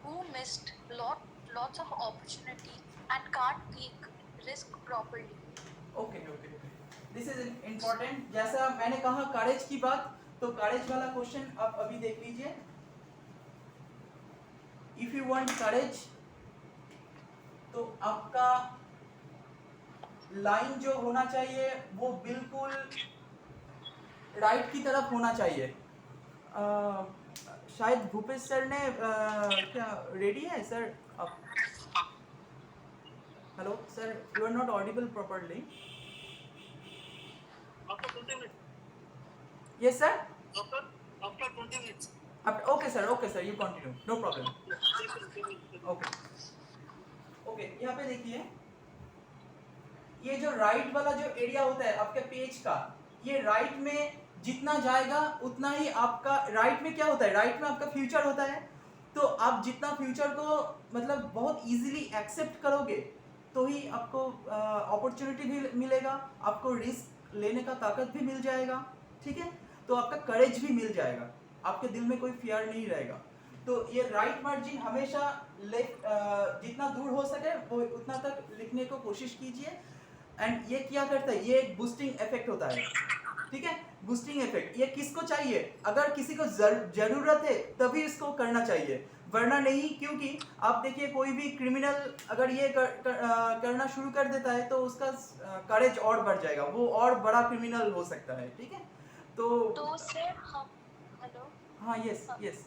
who missed lots of opportunity and can't take risk properly? Okay, this is important. जैसा मैंने कहा करेज की बात, तो करेज वाला क्वेश्चन आप अभी देख लीजिए. इफ यू वांट करेज, तो आपका लाइन जो होना चाहिए वो बिल्कुल राइट की तरफ होना चाहिए. शायद भूपेश सर ने क्या रेडी है सर? आप, hello sir, you are not audible properly. After 20 minutes. Yes sir. After 20 minutes. Okay sir, you continue, no problem. Okay, यहाँ पे देखिए, ये जो राइट वाला जो एरिया होता है आपके पेज का, ये राइट में जितना जाएगा उतना ही आपका, राइट में क्या होता है, राइट में आपका फ्यूचर होता है. तो आप जितना फ्यूचर को मतलब बहुत इजीली एक्सेप्ट करोगे तो ही आपको अपॉर्चुनिटी भी मिलेगा, आपको रिस्क लेने का ताकत भी मिल जाएगा, ठीक है? तो आपका करेज भी मिल जाएगा, आपके दिल में कोई फियर नहीं रहेगा. तो ये राइट मार्जिन हमेशा जितना दूर हो सके वो उतना तक लिखने को कोशिश कीजिए. एंड ये क्या करता है, ये एक बूस्टिंग इफेक्ट होता है, ठीक है। बूस्टिंग इफेक्ट ये किसको चाहिए, अगर किसी को जरूरत है तभी इसको करना चाहिए, वरना नहीं। क्योंकि आप देखिए कोई भी क्रिमिनल अगर ये करना शुरू कर देता है तो उसका करेज और बढ़ जाएगा, वो और बड़ा क्रिमिनल हो सकता है, ठीक है। तो सर हम हेलो हाँ, यस हाँ, यस।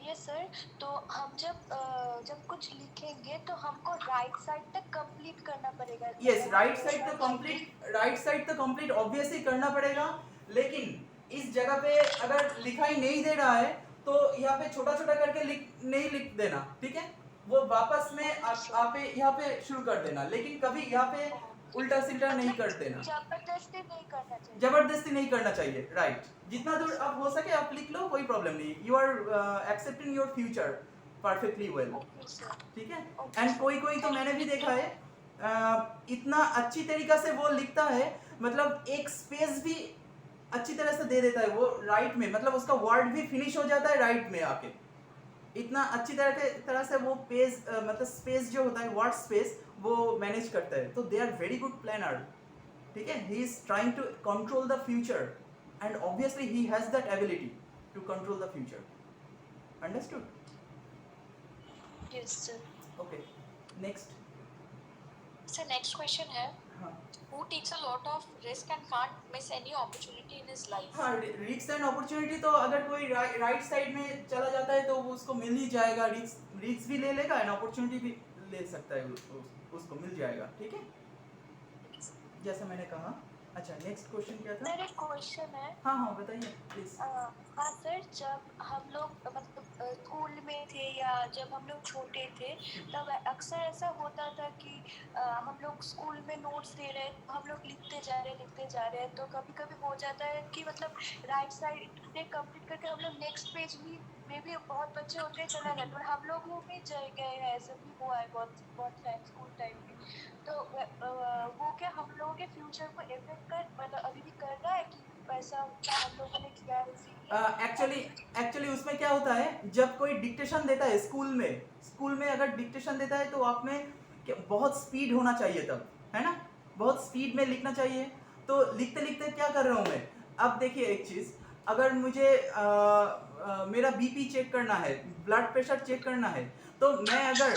यस सर, तो हम जब कुछ लिखेंगे तो हमको राइट साइड तक कंप्लीट करना पड़ेगा। यस, राइट साइड तो कंप्लीट ऑब्वियसली करना पड़ेगा, लेकिन इस जगह पे अगर लिखा ही नहीं दे रहा है तो यहाँ पे छोटा छोटा करके नहीं लिख देना, ठीक है। वो वापस में आप यहाँ पे शुरू कर देना, लेकिन कभी यहाँ पे उल्टा सीधा नहीं कर देना, जबरदस्ती नहीं करना चाहिए। जबरदस्ती नहीं करना चाहिए, राइट। जितना दूर आप हो सके आप लिख लो, कोई प्रॉब्लम नहीं। You are accepting your future perfectly well, okay sir. ठीक है। एंड कोई तो मैंने भी देखा है इतना अच्छी तरीका से वो लिखता है, मतलब एक स्पेस भी अच्छी तरह से दे देता है वो राइट में, मतलब उसका वर्ड भी फिनिश हो जाता है राइट में आके, इतना अच्छी तरह से वो पेज मतलब स्पेस जो होता है वर्ड स्पेस वो मैनेज करता है। तो they are very good planner, ठीक है। He is trying to control the future and obviously he has that ability to control the future. Understood? Yes sir. Okay, next. So next question है, हाँ who takes a lot of risk and can't miss any opportunity in his life? हाँ, risk and opportunity तो अगर कोई right side में चला जाता है तो वो उसको मिल ही जाएगा, रिस्क भी ले लेगा एंड अपॉर्चुनिटी भी ले सकता है, उसको मिल जाएगा, ठीक है, जैसा मैंने कहा। अच्छा, नेक्स्ट क्वेश्चन क्या था? सर एक क्वेश्चन है। हाँ बताइए प्लीज। हाँ सर, जब हम लोग मतलब स्कूल में थे या जब हम लोग छोटे थे तब अक्सर ऐसा होता था कि हम लोग स्कूल में नोट्स दे रहे हैं, हम लोग लिखते जा रहे हैं, तो कभी कभी हो जाता है कि मतलब राइट साइड से कंप्लीट करके हम लोग नेक्स्ट पेज में भी बहुत बच्चे होते हैं चला जाते हैं, हम लोग भी गए हैं, ऐसा भी हुआ है बहुत टाइम स्कूल टाइम में। तो वो क्या हम लोगों के फ्यूचर को इफेक्ट मतलब अभी भी कर रहा है कि वैसा हम लोगों ने किया है इसीलिए? एक्चुअली उसमें क्या होता है, जब कोई डिक्टेशन देता है स्कूल में अगर डिक्टेशन देता है तो आप में बहुत स्पीड होना चाहिए तब, है ना, बहुत स्पीड में लिखना चाहिए। तो लिखते लिखते क्या कर रहा हूँ मैं, अब देखिए एक चीज़, अगर मुझे मेरा बीपी चेक करना है, ब्लड प्रेशर चेक करना है, तो मैं अगर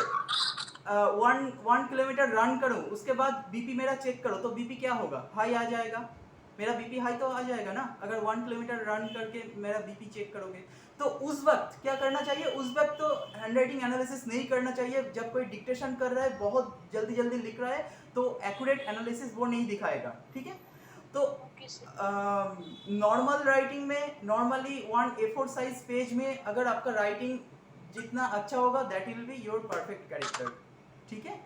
1 किलोमीटर रन करूँ उसके बाद बीपी मेरा चेक करो तो बीपी क्या होगा, हाई आ जाएगा, मेरा बीपी हाई तो आ जाएगा ना, अगर 1 किलोमीटर रन करके मेरा बीपी चेक करोगे। तो उस वक्त क्या करना चाहिए, उस वक्त तो हैंडराइटिंग एनालिसिस नहीं करना चाहिए। जब कोई डिक्टेशन कर रहा है, बहुत जल्दी लिख रहा है, तो एक्यूरेट एनालिसिस वो नहीं दिखाएगा, ठीक है। तो नॉर्मल राइटिंग में नॉर्मली 1 A4 साइज पेज में अगर आपका राइटिंग जितना अच्छा होगा that will be your perfect character, ठीक है।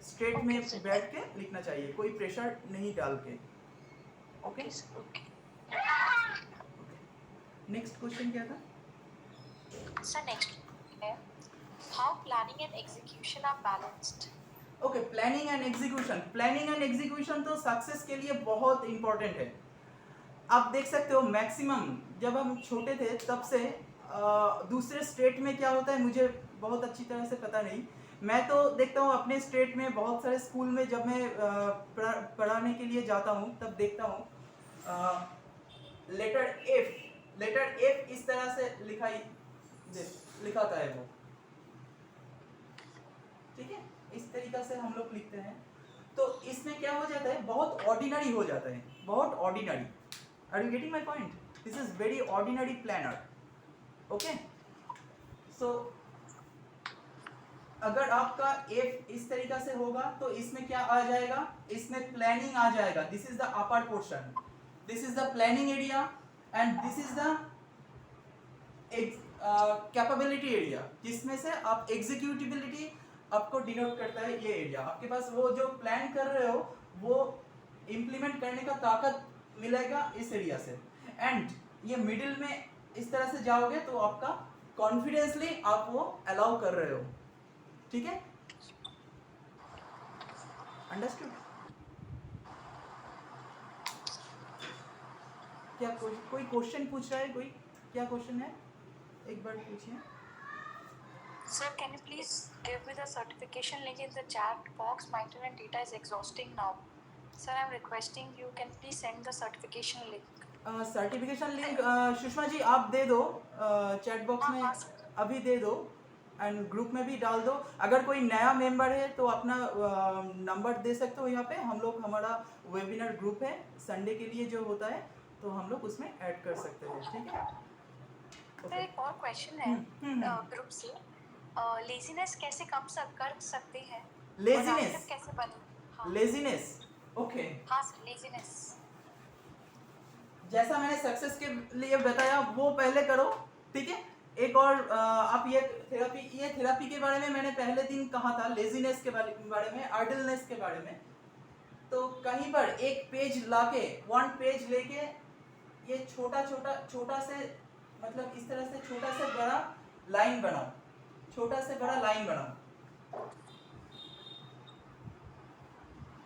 स्ट्रेट में बैठ के लिखना चाहिए, कोई प्रेशर नहीं डाल के। ओके, नेक्स्ट क्वेश्चन क्या था? So next है, how planning and execution are balanced? Okay, planning and execution तो सक्सेस के लिए बहुत इंपॉर्टेंट है। आप देख सकते हो मैक्सिमम जब हम छोटे थे तब से दूसरे स्टेट में क्या होता है मुझे बहुत अच्छी तरह से पता नहीं। मैं तो देखता हूँ अपने स्टेट में बहुत सारे स्कूल में जब मैं पढ़ाने के लिए जाता हूँ तब देखता हूँ लेटर एफ इस तरह से लिखाता है वो, ठीक है, इस तरीका से हम लोग लिखते हैं। तो इसमें क्या हो जाता है, बहुत ऑर्डिनरी हो जाता है, बहुत ordinary. Are you getting my point? This is very ordinary planner, okay. So अगर आपका एफ इस तरीका से होगा तो इसमें क्या आ जाएगा, इसमें प्लानिंग आ जाएगा। This is the upper portion, this is the planning area and this is the capability area, जिसमें से आप एग्जीक्यूटिबिलिटी आपको डिनोट करता है ये एरिया। आपके पास वो जो प्लान कर रहे हो वो इम्प्लीमेंट करने का ताकत मिलेगा इस एरिया से। एंड ये मिडिल में इस तरह से जाओगे तो आपका कॉन्फिडेंसली आप वो अलाउ कर रहे हो, ठीक है। अंडरस्टूड? क्या कोई क्वेश्चन पूछ रहा है? कोई क्या क्वेश्चन है, एक बार पूछिए। Sir, can you please give me the certification link in the chat box? My internet data is exhausting now. Sir, I'm requesting you can please send the certification link. Certification link Sushma ji आप दे दो chat box में, हाँ, sir. अभी दे दो and group में भी डाल दो। अगर कोई नया मेंबर है तो अपना नंबर दे सकते हो यहाँ पे, हम लोग हमारा वेबिनार ग्रुप है संडे के लिए जो होता है, तो हम लोग उसमें ऐड कर सकते हैं, ठीक है। सर एक और क्वेश्चन है ग्रुप से, लेजीनेस कैसे कम कर सकते हैं? लेजीनेस, और कैसे बने? हाँ. Laziness, okay. हाँ सर, लेजीनेस। जैसा मैंने सक्सेस के लिए बताया वो पहले करो, ठीक है। एक और आप ये थेरापी के बारे में मैंने पहले दिन कहा था, लेजीनेस के बारे में, आइडलनेस के बारे में। तो कहीं पर एक पेज लाके, 1 पेज लेके ये छोटा से, मतलब इस तरह से छोटा से बड़ा लाइन बनाओ, छोटा से बड़ा लाइन बनाओ।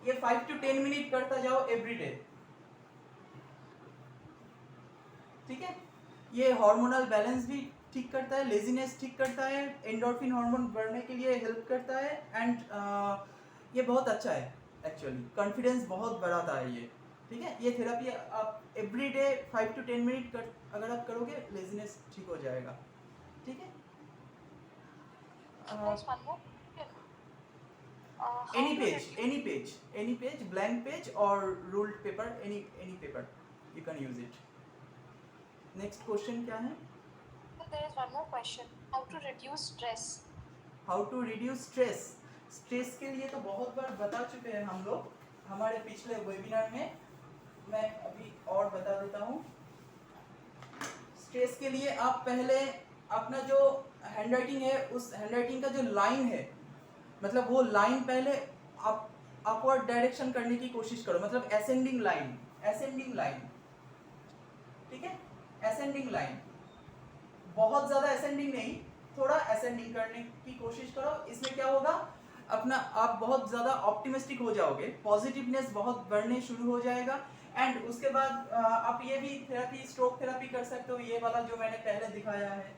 ये 5 to 10 मिनट करता जाओ एवरीडे, ठीक है। ये हार्मोनल बैलेंस भी ठीक करता है, लेजीनेस ठीक करता है, एंडोर्फिन हार्मोन बढ़ने के लिए हेल्प करता है एंड ये बहुत अच्छा है एक्चुअली, कॉन्फिडेंस बहुत बढ़ाता है ये, ठीक है। ये थेरापी आप एवरीडे 5 to 10 मिनट अगर आप करोगे लेजीनेस ठीक हो जाएगा, ठीक है। any page, blank page or ruled paper, any paper you can use it. Next question क्या है? There is one more question. How to reduce stress? How to reduce stress. Stress के लिए तो बहुत बार बता चुके हैं हम लोग हमारे पिछले वेबिनार में, मैं अभी और बता देता हूँ। स्ट्रेस के लिए आप पहले अपना जो हैंडराइटिंग है, उस हैंडराइटिंग का जो लाइन है, मतलब वो लाइन पहले आप अपवर्ड डायरेक्शन करने की कोशिश करो, मतलब असेंडिंग लाइन, ठीक है। असेंडिंग लाइन, बहुत ज़्यादा असेंडिंग नहीं, थोड़ा असेंडिंग करने की कोशिश करो। इसमें क्या होगा, अपना आप बहुत ज़्यादा ऑप्टिमिस्टिक हो जाओगे, पॉजिटिवनेस बहुत बढ़ने शुरू हो जाएगा। एंड उसके बाद आप ये भी थेरापी, स्ट्रोक थेरापी कर सकते हो, ये वाला जो मैंने पहले दिखाया है।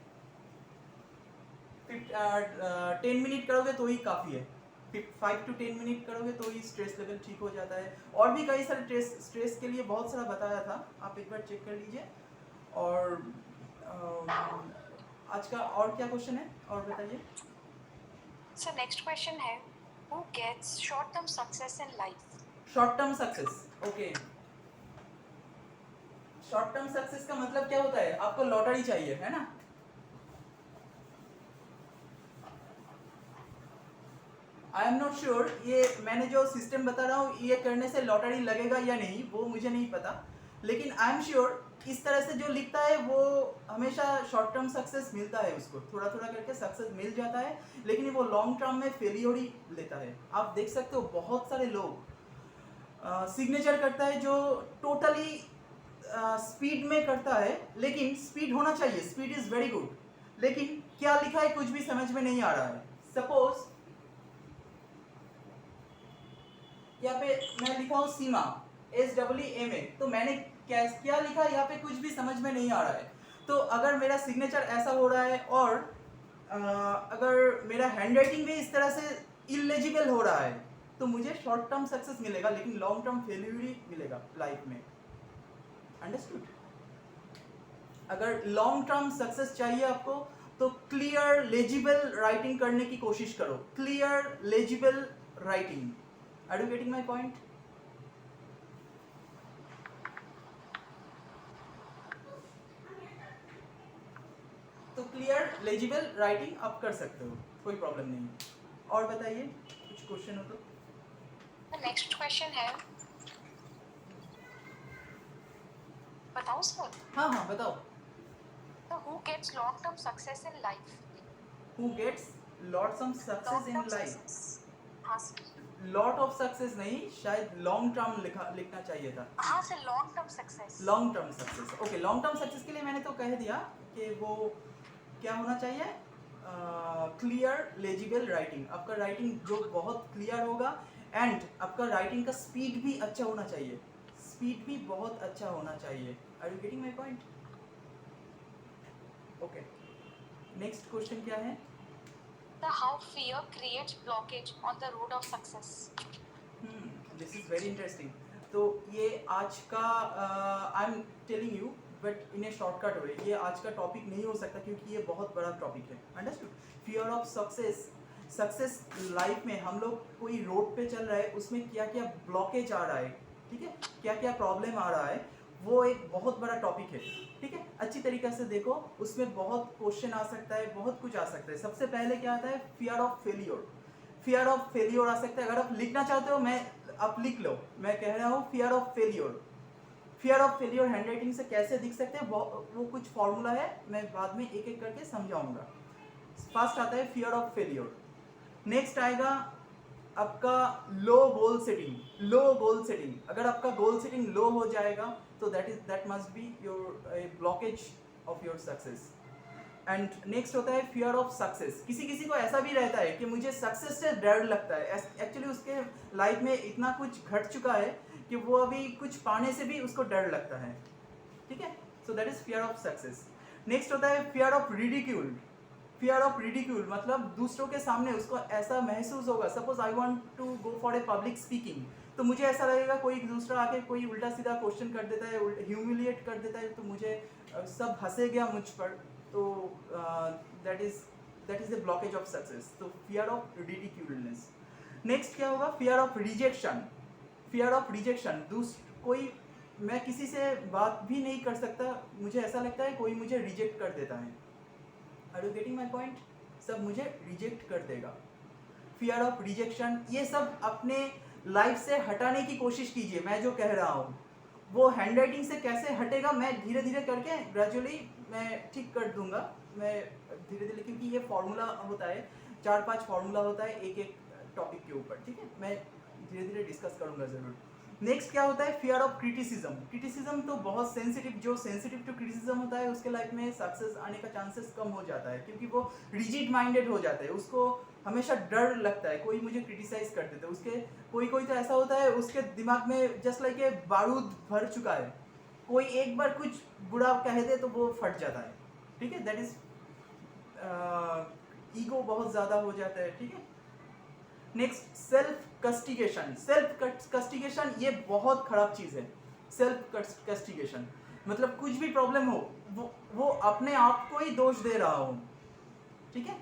10 मिनट करोगे तो ही काफ़ी है, 5 to 10 मिनट करोगे तो ही स्ट्रेस लेवल ठीक हो जाता है। और भी कई सारे स्ट्रेस के लिए बहुत सारा बताया था, आप एक बार चेक कर लीजिए। और आज का और क्या क्वेश्चन है, और बताइए। So next question है, who gets short-term success in life? Short term success, okay. Short term success का मतलब क्या होता है, आपको लॉटरी चाहिए, है ना। आई एम नॉट श्योर, ये मैंने जो सिस्टम बता रहा हूँ ये करने से लॉटरी लगेगा या नहीं वो मुझे नहीं पता, लेकिन आई एम श्योर इस तरह से जो लिखता है वो हमेशा शॉर्ट टर्म सक्सेस मिलता है, उसको थोड़ा थोड़ा करके सक्सेस मिल जाता है, लेकिन वो लॉन्ग टर्म में फेलियर ही लेता है। आप देख सकते हो बहुत सारे लोग सिग्नेचर करता है जो टोटली स्पीड में करता है, लेकिन स्पीड होना चाहिए, स्पीड इज वेरी गुड, लेकिन क्या लिखा है कुछ भी समझ में नहीं आ रहा है। सपोज यहाँ पे मैं लिखा हूँ सीमा, SEEMA, तो मैंने क्या लिखा यहाँ पे कुछ भी समझ में नहीं आ रहा है। तो अगर मेरा सिग्नेचर ऐसा हो रहा है और अगर मेरा हैंडराइटिंग भी इस तरह से इलेजिबल हो रहा है, तो मुझे शॉर्ट टर्म सक्सेस मिलेगा, लेकिन लॉन्ग टर्म फेल्यूर ही मिलेगा लाइफ में। अंडरस्टूड। अगर लॉन्ग टर्म सक्सेस चाहिए आपको तो क्लियर लेजिबल राइटिंग करने की कोशिश करो, clear legible writing. Are you getting my point? तो क्लियर लेजिबल राइटिंग आप कर सकते हो, कोई प्रॉब्लम नहीं। और बताइए कुछ क्वेश्चन हो तो। नेक्स्ट क्वेश्चन है, बताओ सर। हाँ बताओ। So who gets long-term success in life? Who gets lots of success in Long-term life? success. हाँ सर। लॉट ऑफ सक्सेस नहीं, शायद लॉन्ग टर्म लिखना चाहिए था। हाँ sir, long-term success. Long term success, okay. Long term success के लिए मैंने तो कह दिया कि वो क्या होना चाहिए, क्लियर लेजिबल राइटिंग। आपका राइटिंग जो बहुत क्लियर होगा एंड आपका राइटिंग का स्पीड भी अच्छा होना चाहिए, स्पीड भी बहुत अच्छा होना चाहिए। Are you getting my point? Okay. Next question क्या है? the how fear creates blockage on the road of success. This is very interesting. तो ये आज का आई am telling you but in A shortcut way, ये आज का टॉपिक नहीं हो सकता क्योंकि ये बहुत बड़ा टॉपिक है. Understood? Fear of success. Success life में हम लोग कोई रोड पे चल रहा है, उसमें क्या क्या ब्लॉकेज आ रहा है, ठीक है, क्या क्या प्रॉब्लम आ रहा है, वो एक बहुत बड़ा टॉपिक है. ठीक है, अच्छी तरीके से देखो, उसमें बहुत क्वेश्चन आ सकता है, बहुत कुछ आ सकता है. सबसे पहले क्या आता है? Fear of failure. Fear of failure आ सकता है. अगर आप लिखना चाहते हो, मैं आप लिख लो, मैं कह रहा हूँ fear of failure. Fear of failure handwriting से कैसे दिख सकते हैं, वो कुछ फॉर्मूला है, मैं बाद में एक एक करके समझाऊंगा. फर्स्ट आता है फियर ऑफ फेलियर. नेक्स्ट आएगा आपका लो गोल सेटिंग. लो गोल सेटिंग, अगर आपका गोल सेटिंग लो हो जाएगा तो that must be your blockage of your success. And next होता है फियर ऑफ सक्सेस. किसी किसी को ऐसा भी रहता है कि मुझे सक्सेस से डर लगता है. एक्चुअली उसके लाइफ में इतना कुछ घट चुका है कि वो अभी कुछ पाने से भी उसको डर लगता है. ठीक है, so that is fear of success. Next होता है fear of ridicule. Fear of ridicule मतलब दूसरों के सामने उसको ऐसा महसूस होगा, suppose I want to go for a public speaking, तो मुझे ऐसा लगेगा कोई दूसरा आके कोई उल्टा सीधा क्वेश्चन कर देता है, ह्यूमिलिएट कर देता है, तो मुझे सब हंसेगा मुझ पर, तो that is the blockage of success. तो फियर ऑफ रिडिक्यूलनेस. नेक्स्ट क्या होगा? Fear of rejection. Fear of rejection, कोई, मैं किसी से बात भी नहीं कर सकता, मुझे ऐसा लगता है कोई मुझे रिजेक्ट कर देता है. Are you getting my point? सब मुझे रिजेक्ट कर देगा. फियर ऑफ रिजेक्शन, ये सब अपने लाइफ से हटाने की कोशिश कीजिए. मैं जो कह रहा हूँ वो हैंडराइटिंग से कैसे हटेगा, मैं धीरे धीरे करके ग्रेजुअली मैं ठीक कर दूंगा. मैं धीरे धीरे, क्योंकि ये फॉर्मूला होता है, 4-5 फॉर्मूला होता है एक एक टॉपिक के ऊपर. ठीक है, मैं धीरे धीरे डिस्कस करूंगा ज़रूर. नेक्स्ट क्या होता है? Fear of criticism. क्रिटिसिज्म तो बहुत सेंसिटिव, जो सेंसिटिव टू क्रिटिसिज्म होता है उसके लाइफ में सक्सेस आने का चांसेस कम हो जाता है, क्योंकि वो रिजिड माइंडेड हो जाता है, उसको हमेशा डर लगता है कोई मुझे क्रिटिसाइज कर देता है. उसके कोई तो ऐसा होता है उसके दिमाग में जस्ट लाइक ए बारूद भर चुका है, कोई एक बार कुछ बुरा कह दे तो वो फट जाता है. ठीक है, दैट इज ईगो बहुत ज़्यादा हो जाता है. ठीक है. Next self castigation. Self castigation ये बहुत खराब चीज़ है. सेल्फ कस्टिगेशन मतलब कुछ भी प्रॉब्लम हो, वो अपने आप को ही दोष दे रहा हो. ठीक है,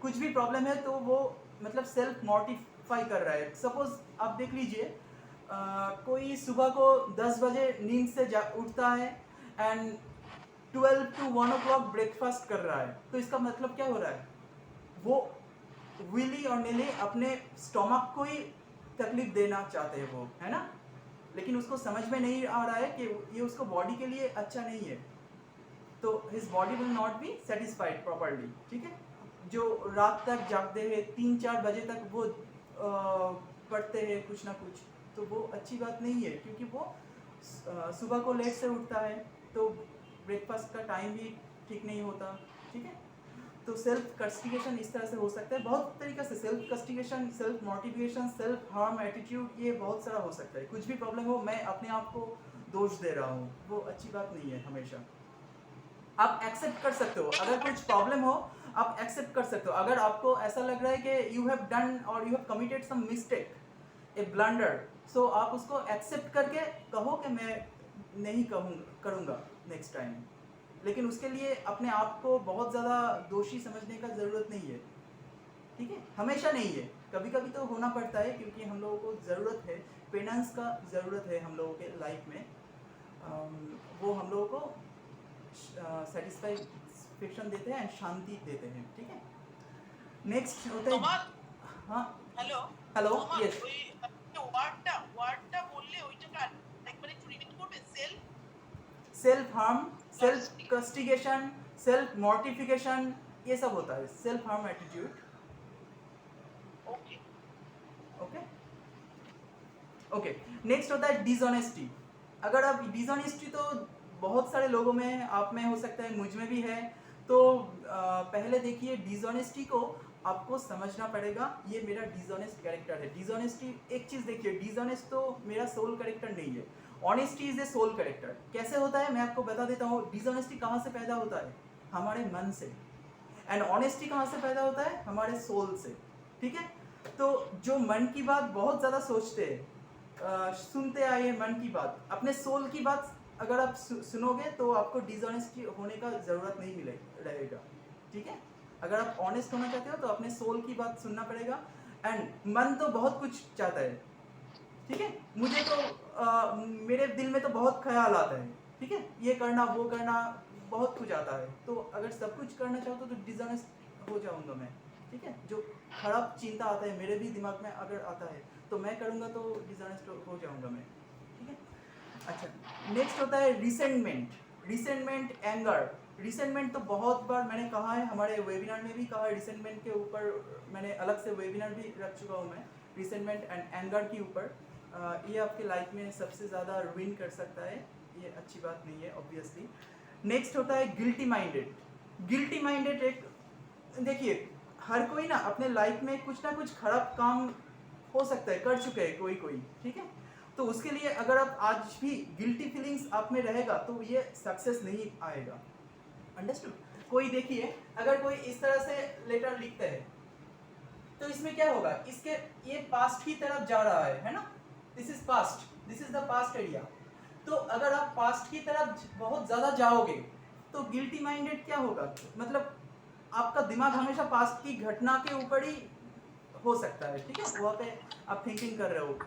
कुछ भी प्रॉब्लम है तो वो मतलब सेल्फ मॉर्टिफाई कर रहा है. सपोज आप देख लीजिए, कोई सुबह को 10 बजे नींद से उठता है एंड 12 to 1 o'clock ब्रेकफास्ट कर रहा है, तो इसका मतलब क्या हो रहा है? वो विली और नीली अपने स्टोमक को ही तकलीफ देना चाहते हैं, वो है ना, लेकिन उसको समझ में नहीं आ रहा है कि ये उसको बॉडी के लिए अच्छा नहीं है, तो his body will not be satisfied properly. ठीक है, जो रात तक जागते हैं 3-4 बजे तक वो पढ़ते हैं कुछ ना कुछ, तो वो अच्छी बात नहीं है, क्योंकि वो सुबह को लेट से उठता है तो ब्रेकफास्ट का टाइम भी ठीक नहीं होता. ठीक है, तो सेल्फ कस्टिगेशन इस तरह से हो सकता है, बहुत तरीके से. Self castigation, self motivation, self harm attitude, ये बहुत सारा हो सकता है. कुछ भी प्रॉब्लम हो, मैं अपने आप को दोष दे रहा हूँ, वो अच्छी बात नहीं है. हमेशा आप एक्सेप्ट कर सकते हो, अगर कुछ प्रॉब्लम हो आप एक्सेप्ट कर सकते हो. अगर आपको ऐसा लग रहा है कि यू हैव डन और you have committed some mistake, a blunder, so आप उसको एक्सेप्ट करके कहो कि मैं नहीं करूँगा नेक्स्ट टाइम. लेकिन उसके लिए अपने आप को बहुत ज़्यादा दोषी समझने का ज़रूरत नहीं है. ठीक है, हमेशा नहीं है, कभी कभी तो होना पड़ता है, क्योंकि हम लोगों को ज़रूरत है, पेनेंस का ज़रूरत है हम लोगों के लाइफ में. वो हम लोगों को सेटिस्फैक्शन देते हैं, शांति देते हैं. ठीक है. नेक्स्ट होता है, हाँ হ্যালো हेलो, তোমার यस, ওই ওয়ার্ডটা বললে ওইটা একবার একটু রিপিট করবে? Self harm, self castigation, self mortification, ये सब होता है. Self harm attitude. Okay okay okay. Next होता है डिसऑनेस्टी. अगर आप डिसऑनेस्टी तो बहुत सारे लोगों में, आप में हो सकता है, मुझ में भी है. तो पहले देखिए, डिसऑनेस्टी को आपको समझना पड़ेगा. ये मेरा डिसऑनेस्ट कैरेक्टर है. डिसऑनेस्टी, एक चीज़ देखिए, डिसऑनेस्ट तो मेरा सोल कैरेक्टर नहीं है. Honesty is a soul character. कैसे होता है मैं आपको बता देता हूँ. डिसऑनेस्टी कहाँ से पैदा होता है? हमारे मन से. एंड ऑनेस्टी कहाँ से पैदा होता है? हमारे सोल से, ठीक है। तो जो मन की बात बहुत ज़्यादा सोचते हैं, सुनते आए मन की बात, अपने सोल की बात अगर आप सुनोगे तो आपको डिसऑनेस्टी होने का ज़रूरत नहीं रहेगा, ठीक है। अगर आप ऑनेस्ट होना चाहते हो तो अपने सोल की बात सुनना पड़ेगा। एंड मन तो बहुत कुछ चाहता है, ठीक है। मुझे तो मेरे दिल में तो बहुत ख्याल आता है, ठीक है, ये करना वो करना, बहुत कुछ आता है। तो अगर सब कुछ करना चाहते हो तो डिसऑनेस्ट हो जाऊंगा मैं, ठीक है। जो खराब चिंता आता है मेरे भी दिमाग में अगर आता है तो मैं करूँगा तो डिसऑनेस्ट हो जाऊंगा मैं, ठीक है। अच्छा, नेक्स्ट होता है रिसेंटमेंट, एंगर। रिसेंटमेंट तो बहुत बार मैंने कहा है, हमारे वेबिनार में भी कहा है। रिसेंटमेंट के ऊपर मैंने अलग से वेबिनार भी रख चुका हूँ मैं, रिसेंटमेंट एंड एंगर के ऊपर। ये आपके लाइफ में सबसे ज़्यादा रुइन कर सकता है, ये अच्छी बात नहीं है ऑब्वियसली। नेक्स्ट होता है गिल्टी माइंडेड। एक देखिए, हर कोई ना अपने लाइफ में कुछ ना कुछ खराब काम हो सकता है, कर चुके हैं कोई, ठीक है। तो उसके लिए अगर आप आज भी गिल्टी फीलिंग्स आप में रहेगा तो ये सक्सेस नहीं आएगा, अंडरस्टूड। कोई देखिए, अगर कोई इस तरह से लेटर लिखता है तो इसमें क्या होगा, इसके ये पास्ट की तरफ जा रहा है ना, this is the past area. तो अगर आप पास्ट की तरफ बहुत ज़्यादा जाओगे तो गिल्टी माइंडेड क्या होगा, मतलब आपका दिमाग हमेशा पास्ट की घटना के ऊपर ही हो सकता है, ठीक है। वहाँ पे आप थिंकिंग कर रहे हो।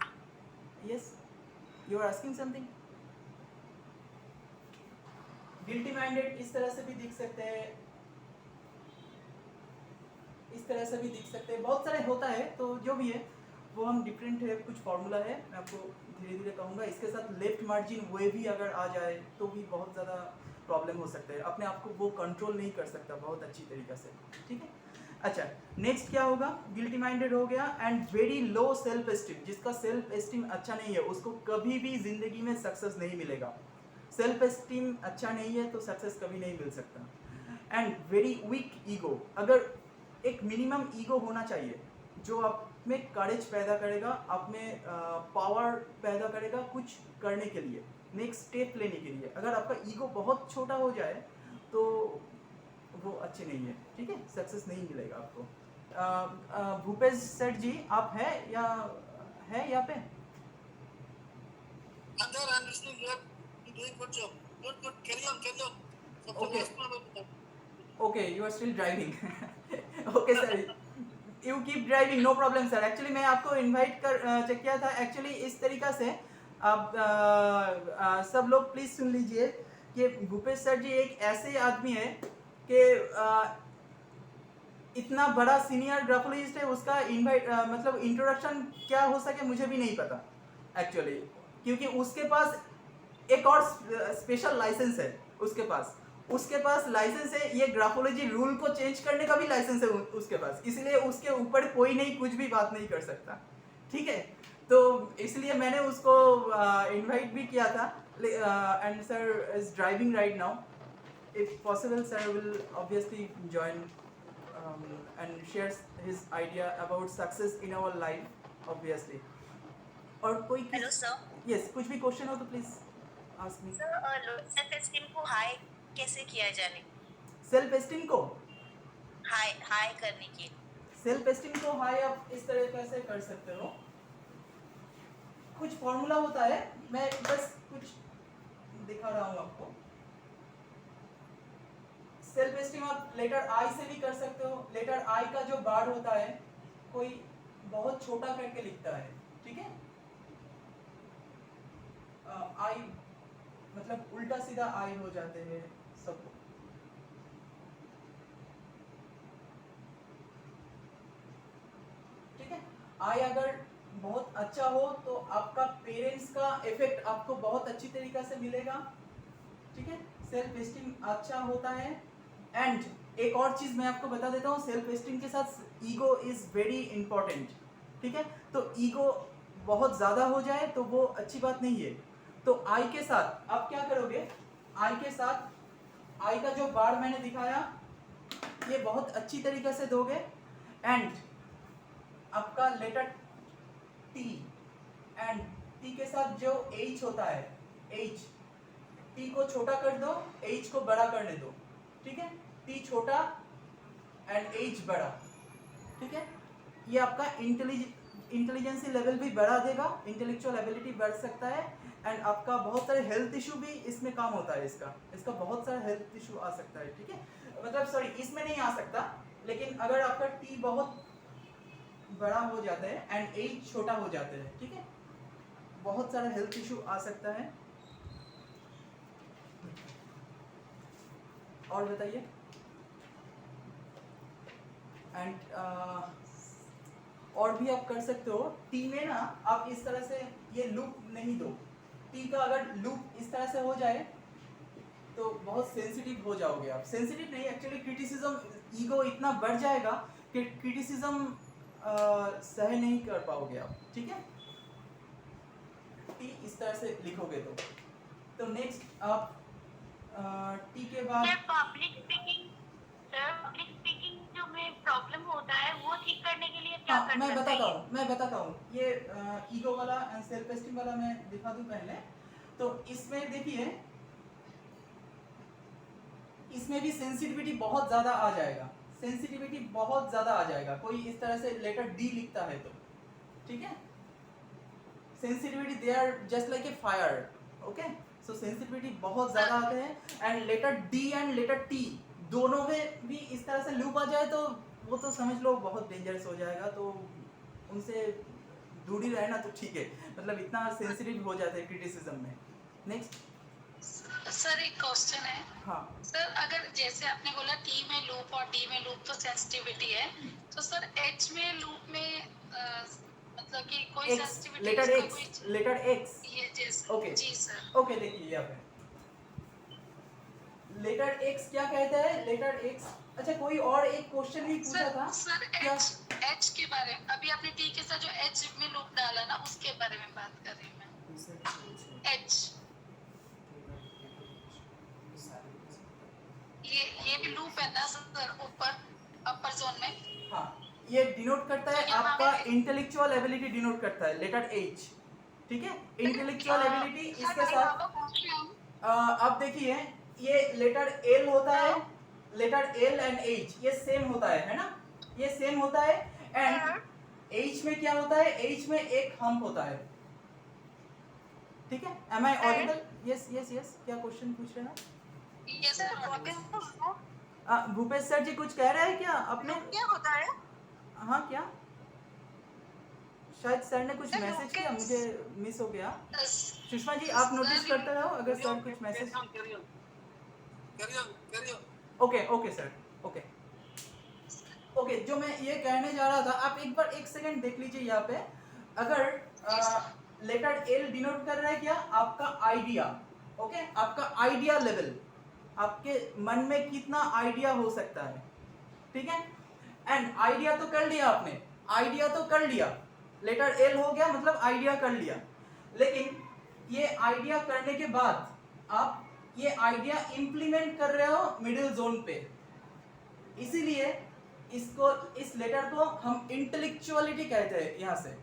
Yes, you are asking something. Guilty minded इस तरह से भी दिख सकते हैं, इस तरह से भी दिख सकते हैं, बहुत सारे होता है। तो जो भी है वो हम डिफरेंट है, कुछ फार्मूला है, मैं आपको धीरे धीरे कहूँगा। इसके साथ लेफ्ट मार्जिन वे भी अगर आ जाए तो भी बहुत ज़्यादा प्रॉब्लम हो सकता है, अपने आप को वो कंट्रोल नहीं कर सकता बहुत अच्छी तरीक़े से, ठीक है। अच्छा, नेक्स्ट क्या होगा, गिल्टी माइंडेड हो गया। And very low self esteem, जिसका सेल्फ एस्टीम अच्छा नहीं है उसको कभी भी ज़िंदगी में सक्सेस नहीं मिलेगा। सेल्फ एस्टीम अच्छा नहीं है तो सक्सेस कभी नहीं मिल सकता। एंड वेरी वीक ईगो, अगर एक मिनिमम ईगो होना चाहिए जो आप में करेज पैदा करेगा, आप में पावर पैदा करेगा कुछ करने के लिए, नेक्स्ट स्टेप लेने के लिए। अगर आपका ईगो बहुत छोटा हो जाए तो वो अच्छे नहीं है, ठीक है, सक्सेस नहीं मिलेगा आपको। भूपेश सेठ जी आप है या है यहाँ पे? Okay, you are still driving. Okay sir, you keep driving, no problem sir. Actually मैं आपको invite चेक किया था एक्चुअली इस तरीक़ा से। आप सब लोग प्लीज़ सुन लीजिए कि भूपेश सर जी एक ऐसे आदमी है कि इतना बड़ा सीनियर ग्राफोलॉजिस्ट है, उसका इनवाइट मतलब इंट्रोडक्शन क्या हो सके मुझे भी नहीं पता एक्चुअली, क्योंकि उसके पास एक और स्पेशल लाइसेंस है उसके पास लाइसेंस है, ये ग्राफोलॉजी रूल को चेंज करने का भी लाइसेंस है उसके पास, इसलिए उसके ऊपर कोई नहीं कुछ भी बात नहीं कर सकता, ठीक है। तो इसलिए मैंने उसको इनवाइट भी किया था। And sir is driving right now, if possible sir will obviously join and shares his idea about success in our life obviously. और कोई हेलो सर। यस, कुछ भी क्वेश्चन हो तो please ask me. Sir self esteem को high कैसे किया जाए? सेल्फ एस्टीम को हाई करने की सेल्फ एस्टीम को हाई आप इस तरह कैसे कर सकते हो, कुछ फॉर्मूला होता है, मैं बस कुछ दिखा रहा हूँ आपको। सेल्फ एस्टीम आप लेटर आई से भी कर सकते हो। लेटर आई का जो बार होता है कोई बहुत छोटा करके लिखता है, ठीक है, आई मतलब उल्टा सीधा आई हो जाते हैं सब, ठीक है। आई अगर बहुत अच्छा हो तो आपका पेरेंट्स का इफेक्ट आपको बहुत अच्छी तरीके से मिलेगा, ठीक है। सेल्फ एस्टीम अच्छा होता है। एंड एक और चीज़ मैं आपको बता देता हूँ, सेल्फ एस्टीम के साथ ईगो इज़ वेरी इंपॉर्टेंट, ठीक है। तो ईगो बहुत ज़्यादा हो जाए तो वो अच्छी बात नहीं है। तो आई के साथ आप क्या करोगे, आई के साथ आई का जो बार मैंने दिखाया ये बहुत अच्छी तरीके से दोगे। एंड आपका लेटर टी, एंड टी के साथ जो एच होता है, एच, टी को छोटा कर दो, एच को बड़ा करने दो, ठीक है। टी छोटा, एंड एज बढ़ा, ठीक है, ये आपका इंटेलिजेंसी लेवल भी बढ़ा देगा, इंटेलेक्चुअल एबिलिटी बढ़ सकता है, एंड आपका बहुत सारे हेल्थ इशू भी इसमें काम होता है, इसका बहुत सारा हेल्थ इशू आ सकता है, ठीक है, मतलब सॉरी इसमें नहीं आ सकता, लेकिन अगर आपका टी बहुत बड़ा हो जाता है एंड एज छोटा हो जाता है, ठीक है, बहुत सारा हेल्थ इशू आ सकता है। और बताइए। एंड और भी आप कर सकते हो, टी में ना आप इस तरह से ये लूप नहीं दो, टी का अगर लूप इस तरह से हो जाए तो बहुत सेंसिटिव हो जाओगे आप, सेंसिटिव नहीं एक्चुअली क्रिटिसिज्म, ईगो इतना बढ़ जाएगा कि क्रिटिसिज्म सह नहीं कर पाओगे आप, ठीक है, टी इस तरह से लिखोगे तो नेक्स्ट आप टी के बाद पब्लिक स्पीकिंग जो में प्रॉब्लम होता है वो ठीक करने के लिए क्या हाँ, करना चाहिए? मैं बताता हूँ ये ईगो वाला एंड सेल्फ एस्टीम वाला मैं दिखा दूं पहले, तो इसमें देखिए इसमें भी सेंसिटिविटी बहुत ज्यादा आ जाएगा, सेंसिटिविटी बहुत ज्यादा आ जाएगा, कोई इस तरह से लेटर डी लिखता है तो, ठीक है, sensitivity they are just like a fire, okay, so sensitivity बहुत ज्यादा आते हैं, and letter D and letter T दोनों में भी इस तरह से लूप आ जाए तो वो तो समझ लो बहुत डेंजरस हो जाएगा, तो उनसे दूर ही रहना तो ठीक है, मतलब इतना सेंसिटिव हो जाते हैं क्रिटिसिज्म में। नेक्स्ट सर एक क्वेश्चन है। हाँ सर अगर जैसे आपने बोला टी में लूप और डी में लूप तो सेंसिटिविटी है, तो सर एच में लूप में मतलब कि कोई एक्स, सेंसिटिविटी लेटर एक्स ये जैसे ओके जी सर। ओके, देखिए यहाँ पे लेटर एक्स क्या कहता है, लेटर एक्स, अच्छा कोई और एक क्वेश्चन भी पूछा था सर क्या? एच के बारे में, अभी आपने टी के साथ जो एच में लूप डाला ना उसके बारे में बात कर रही हूँ मैं। एच ये भी लूप है ना सर ऊपर अपर जोन में? हाँ, ये डिनोट करता है तो यहाँ आपका पे- इंटेलेक्चुअल एबिलिटी डिनोट करता है, लेटर एच, ठीक है, इंटेलेक्चुअल एबिलिटी इसके साथ अब देखिए ये लेटर एल होता है, लेटर एल एंड एच ये सेम होता है ना, ये सेम होता है, एंड एच में क्या होता है, एच में एक हम्प होता है, ठीक है, am I audible? Yes yes yes, क्या क्वेश्चन पूछ रहे हैं यस सर। आप? भूपेश सर जी कुछ कह रहे हैं क्या आपने? क्या होता है? हाँ क्या, शायद सर ने कुछ मैसेज किया, मुझे मिस हो गया। सुषमा जी आप नोटिस करते रहो अगर सर कुछ message. Okay okay sir, okay okay, जो मैं ये कहने जा रहा था, आप एक बार एक सेकंड देख लीजिए यहाँ पे, अगर लेटर एल डिनोट कर रहा है क्या, आपका आइडिया, ओके, आपका आइडिया लेवल, आपके मन में कितना आइडिया हो सकता है, ठीक है, एंड आइडिया तो कर लिया आपने, आइडिया तो कर लिया, लेटर एल हो गया मतलब आइडिया कर लिया, लेकिन ये आइडिया करने के बाद आप ये आइडिया इंप्लीमेंट कर रहे हो मिडिल जोन पे, इसीलिए इसको, इस लेटर को हम इंटेलेक्चुअलिटी कहते हैं यहाँ से।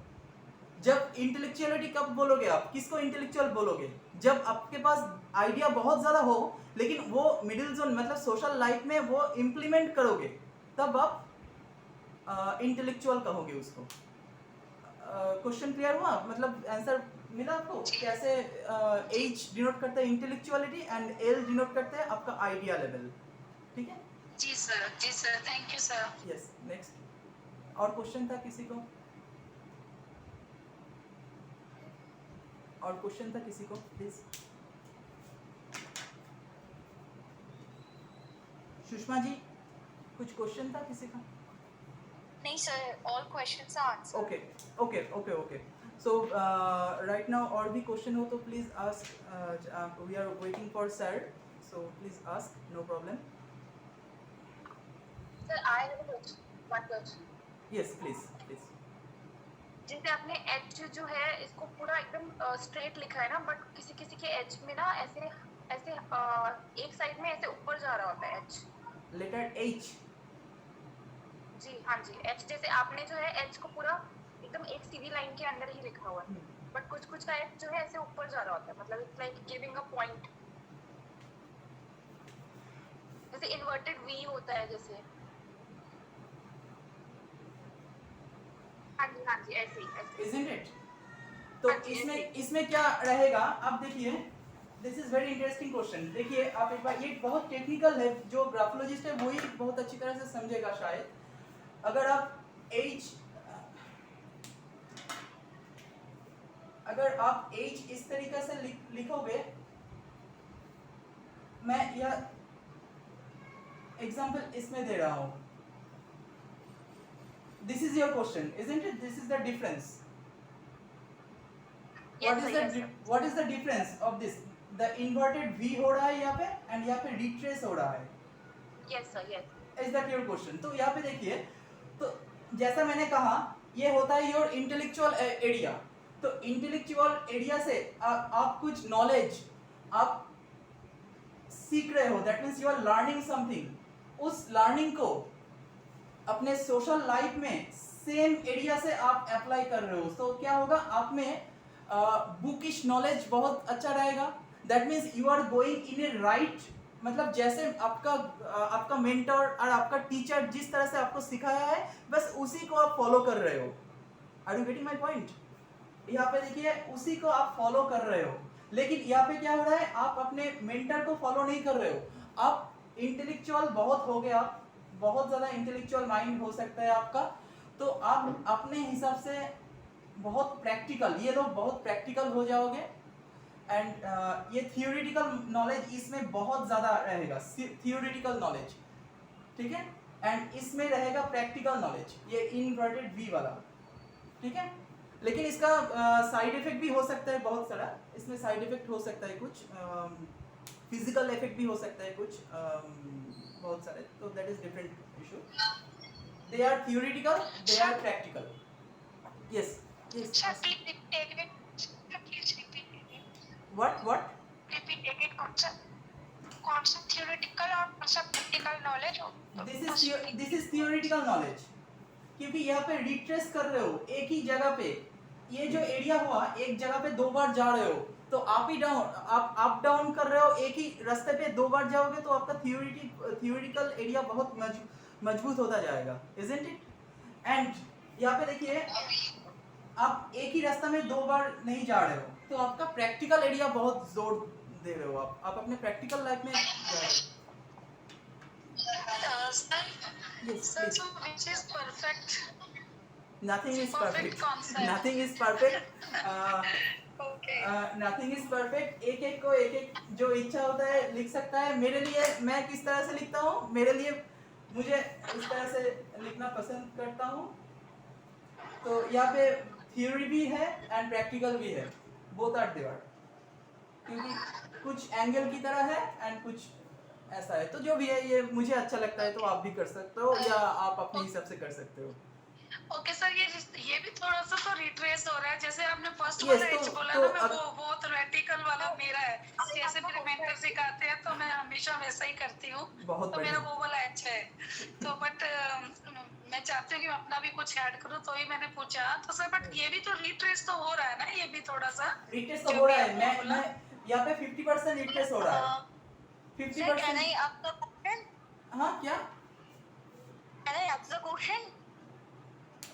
जब इंटेलेक्चुअलिटी कब बोलोगे आप, किसको इंटेलेक्चुअल बोलोगे, जब आपके पास आइडिया बहुत ज्यादा हो लेकिन वो मिडिल जोन मतलब सोशल लाइफ में वो इंप्लीमेंट करोगे, तब आप इंटेलेक्चुअल कहोगे उसको। क्वेश्चन क्लियर हुआ, मतलब आंसर मिला आपको, कैसे एच डिनोट करता है इंटेलेक्चुअलिटी एंड एल डिनोट करता है आपका आइडिया लेवल, ठीक है? जी sir, thank you sir. Yes, next और क्वेश्चन था किसी को, और क्वेश्चन था किसी को प्लीज? सुषमा जी कुछ क्वेश्चन था किसी का? नहीं sir, all questions are answered. Okay okay okay okay, so right now और भी क्वेश्चन हो तो please ask, we are waiting for sir, so please ask, no problem. Sir I have one question. Yes please please. जैसे आपने H जो है इसको पूरा एकदम स्ट्रेट लिखा है ना, बट किसी किसी के एच में ना ऐसे ऐसे एक साइड में ऐसे ऊपर जा रहा होता है एच। लेटर एच, जी हाँ जी, एच जैसे आपने जो है एच को पूरा एकदम एक सीधी लाइन के अंदर ही लिखा हुआ है, बट कुछ कुछ का एच जो है ऐसे ऊपर जा रहा होता है, मतलब it's like giving a point, जैसे इन्वर्टेड वी होता है जैसे। जी ऐसे ही ऐसे। isn't it? तो हाँ जी, इसमें ऐसे। इसमें क्या रहेगा आप देखिए, this is very interesting question. देखिए आप एक बार, ये बहुत टेक्निकल है, जो ग्राफोलॉजिस्ट है वही बहुत अच्छी तरह से समझेगा शायद। अगर आप एज इस तरीके से लिखोगे, मैं यह एग्जांपल इसमें दे रहा हूं। This is your question, isn't it? This is the difference. Yes, sir, yes, sir. What is the difference of this? The inverted V हो रहा है यहाँ पे, and यहाँ पे retrace हो रहा है। Yes, sir, yes. Is that your question? तो यहाँ पे देखिए, तो जैसा मैंने कहा, ये होता है योर इंटेलेक्चुअल एरिया। तो इंटेलेक्चुअल एरिया से आप कुछ नॉलेज आप सीख रहे हो, that means you are learning something. उस लर्निंग को अपने सोशल लाइफ में सेम एरिया से आप अप्लाई कर रहे हो, तो क्या होगा, आप में बुकिश नॉलेज बहुत अच्छा रहेगा। That means you are going in a right, मतलब जैसे आपका मेंटर और आपका टीचर जिस तरह से आपको सिखाया है, बस उसी को आप फॉलो कर रहे हो। Are you getting my point? यहाँ पे देखिए, उसी को आप फॉलो कर रहे हो, लेकिन यहाँ पे क्या हो रहा है, आप अपने मेंटर को फॉलो नहीं कर रहे हो। आप इंटेलेक्चुअल बहुत हो गए, आप बहुत ज़्यादा इंटेलेक्चुअल माइंड हो सकता है आपका, तो आप अपने हिसाब से बहुत प्रैक्टिकल, ये लोग बहुत प्रैक्टिकल हो जाओगे। एंड ये थियोरेटिकल नॉलेज इसमें बहुत ज़्यादा रहेगा, थियोरेटिकल नॉलेज, ठीक है, एंड इसमें रहेगा प्रैक्टिकल नॉलेज, ये इनवर्टेड वी वाला, ठीक है। लेकिन इसका साइड इफेक्ट भी हो सकता है बहुत सारा, इसमें साइड इफेक्ट हो सकता है कुछ, फिजिकल इफेक्ट भी हो सकता है कुछ, बहुत सारे, तो that is different issue. They are theoretical, they are practical. Yes yes. Sir, please take it. Please repeat it. What? Repeat it. Concept theoretical और concept practical knowledge. This is theoretical knowledge, क्योंकि यहाँ पे retrace कर रहे हो एक ही जगह पे, ये जो एरिया हुआ एक जगह पे दो बार जा रहे हो, तो आप अप डाउन कर रहे हो, एक ही रास्ते पे दो बार जाओगे तो आपका थियोरेटिकल एरिया बहुत मजबूत होता जाएगा, isn't it? एंड यहाँ पे देखिए, आप एक ही रास्ता में दो बार नहीं जा रहे हो, तो आपका प्रैक्टिकल एरिया बहुत जोर दे रहे हो, आप अपने प्रैक्टिकल लाइफ में जा रहे हो। Sir, Yes, sir, please. so which is perfect? Nothing is Perfect perfect. concept. Nothing is perfect. Okay. Nothing is perfect. एक को एक जो इच्छा होता है लिख सकता है। मेरे लिए, मैं किस तरह से लिखता हूँ, मेरे लिए मुझे इस तरह से लिखना पसंद करता हूँ। तो यहाँ पे थियोरी भी है एंड प्रैक्टिकल भी है, बोथ आर देयर, क्योंकि कुछ एंगल की तरह है एंड कुछ ऐसा है। तो जो भी है, ये मुझे अच्छा लगता है, तो आप भी कर सकते हो या आप अपने हिसाब से कर सकते हो। ओके सर, ये भी थोड़ा सा तो रिट्रेस हो रहा है, जैसे आपने फर्स्ट Yes, वाला तो- एज बोला तो ना, मैं अब- वो थ्योरेटिकल वाला मेरा है। जैसे मेरे मेंटर सिखाते हैं तो मैं हमेशा वैसा ही करती हूँ, बहुत तो मेरा बढ़िया। वो वाला अच्छा है। तो बट मैं चाहती हूँ कि मैं अपना भी कुछ ऐड करूँ, तो ही मैंने पूछा। तो सर बट ये भी तो रिट्रेस तो हो रहा है ना, ये भी थोड़ा सा रिट्रेस तो हो रहा है, मैं यहाँ पे 50% रिट्रेस हो रहा है, Sir, can 50%। I ask the question? हाँ, क्या? Can I ask the question?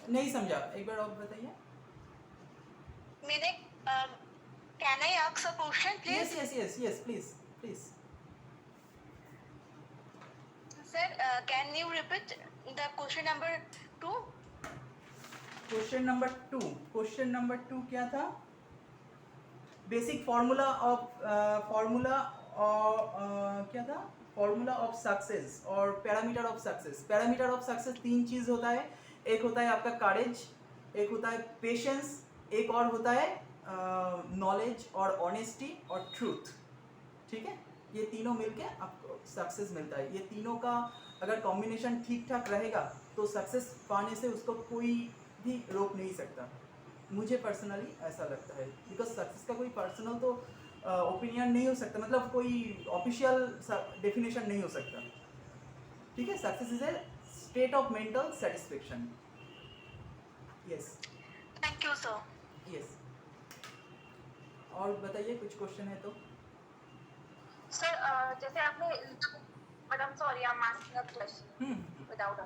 नहीं समझा, एक बार और बताइए। मैंने can I ask a question, please? Yes, please. Sir, can you repeat the question number 2? Question number 2 क्या था? बेसिक फॉर्मूला क्या था? फॉर्मूला ऑफ सक्सेस और parameter of success. Parameter of success 3 चीज़ होता है, एक होता है आपका करेज, एक होता है पेशेंस, एक और होता है नॉलेज और ऑनेस्टी और ट्रूथ, ठीक है। ये तीनों मिलके आपको सक्सेस मिलता है। ये तीनों का अगर कॉम्बिनेशन ठीक ठाक रहेगा तो सक्सेस पाने से उसको कोई भी रोक नहीं सकता। मुझे पर्सनली ऐसा लगता है, बिकॉज सक्सेस का कोई पर्सनल तो ओपिनियन नहीं हो सकता, मतलब कोई ऑफिशियल डेफिनेशन नहीं हो सकता, ठीक है। Success is a state of mental satisfaction. Yes Thank you, sir. Yes. और बताइए, कुछ क्वेश्चन है तो? सर जैसे आपने, but I am sorry, I am asking a question without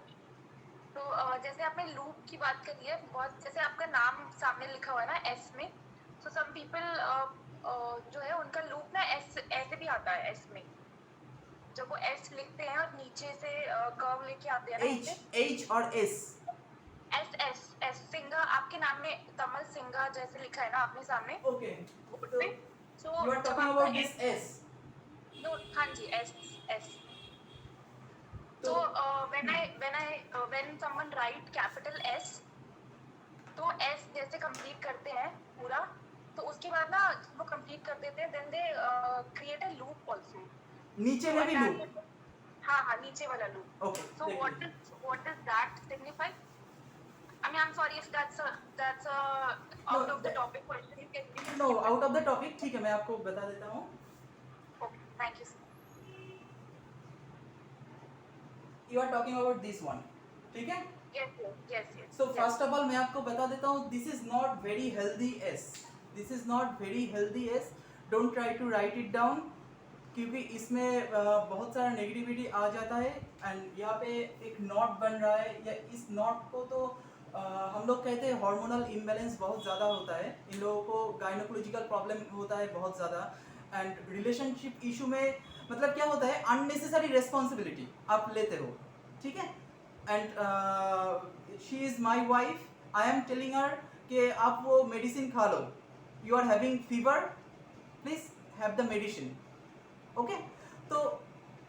तो जैसे आपने लूप की बात करी है, बहुत जैसे आपका नाम सामने लिखा हुआ है ना एस में, तो सम पीपल जो है उनका लूप ना एस ऐसे भी आता है एस में, जब वो एस लिखते हैं और नीचे से कर्व लेके आते हैं ना एच और एस। एस एस एस सिंगा, आपके नाम में तमल सिंगा जैसे लिखा है ना आपने सामने ओके, बोर्ड तो पे, यू आर जब टॉकिंग आपका अबाउट दिस एस। नो, हाँ जी, एस एस। तो So when someone write capital S, तो S जैसे कंप्लीट करते हैं पूरा, तो उसके बाद ना वो कंप्लीट कर देते हैं, then they create a loop also. नीचे में भी लूप। हाँ हाँ, नीचे वाला loop. Okay, So what does that signify? I mean, I'm sorry if that's a out of the topic question. You can no, out of the topic, ठीक है, मैं आपको बता देता हूँ। Okay, thank you. You are talking about this one, ठीक है। Yes. So first of all मैं आपको बता देता हूँ, this is not very healthy S, this is not very healthy S. Don't try to write it down, क्योंकि इसमें बहुत सारा नेगेटिविटी आ जाता है। एंड यहाँ पे एक नॉट बन रहा है, या इस नॉट को तो हम लोग कहते हैं हार्मोनल इम्बैलेंस बहुत ज़्यादा होता है, इन लोगों को गायनोकोलॉजिकल प्रॉब्लम होता है बहुत ज़्यादा। एंड रिलेशनशिप इशू में मतलब क्या होता है, अननेसेसरी रिस्पॉन्सिबिलिटी आप लेते हो, ठीक है। And she is my wife, I am telling her कि आप वो मेडिसिन खा लो, you are having fever, please have the medicine, okay. तो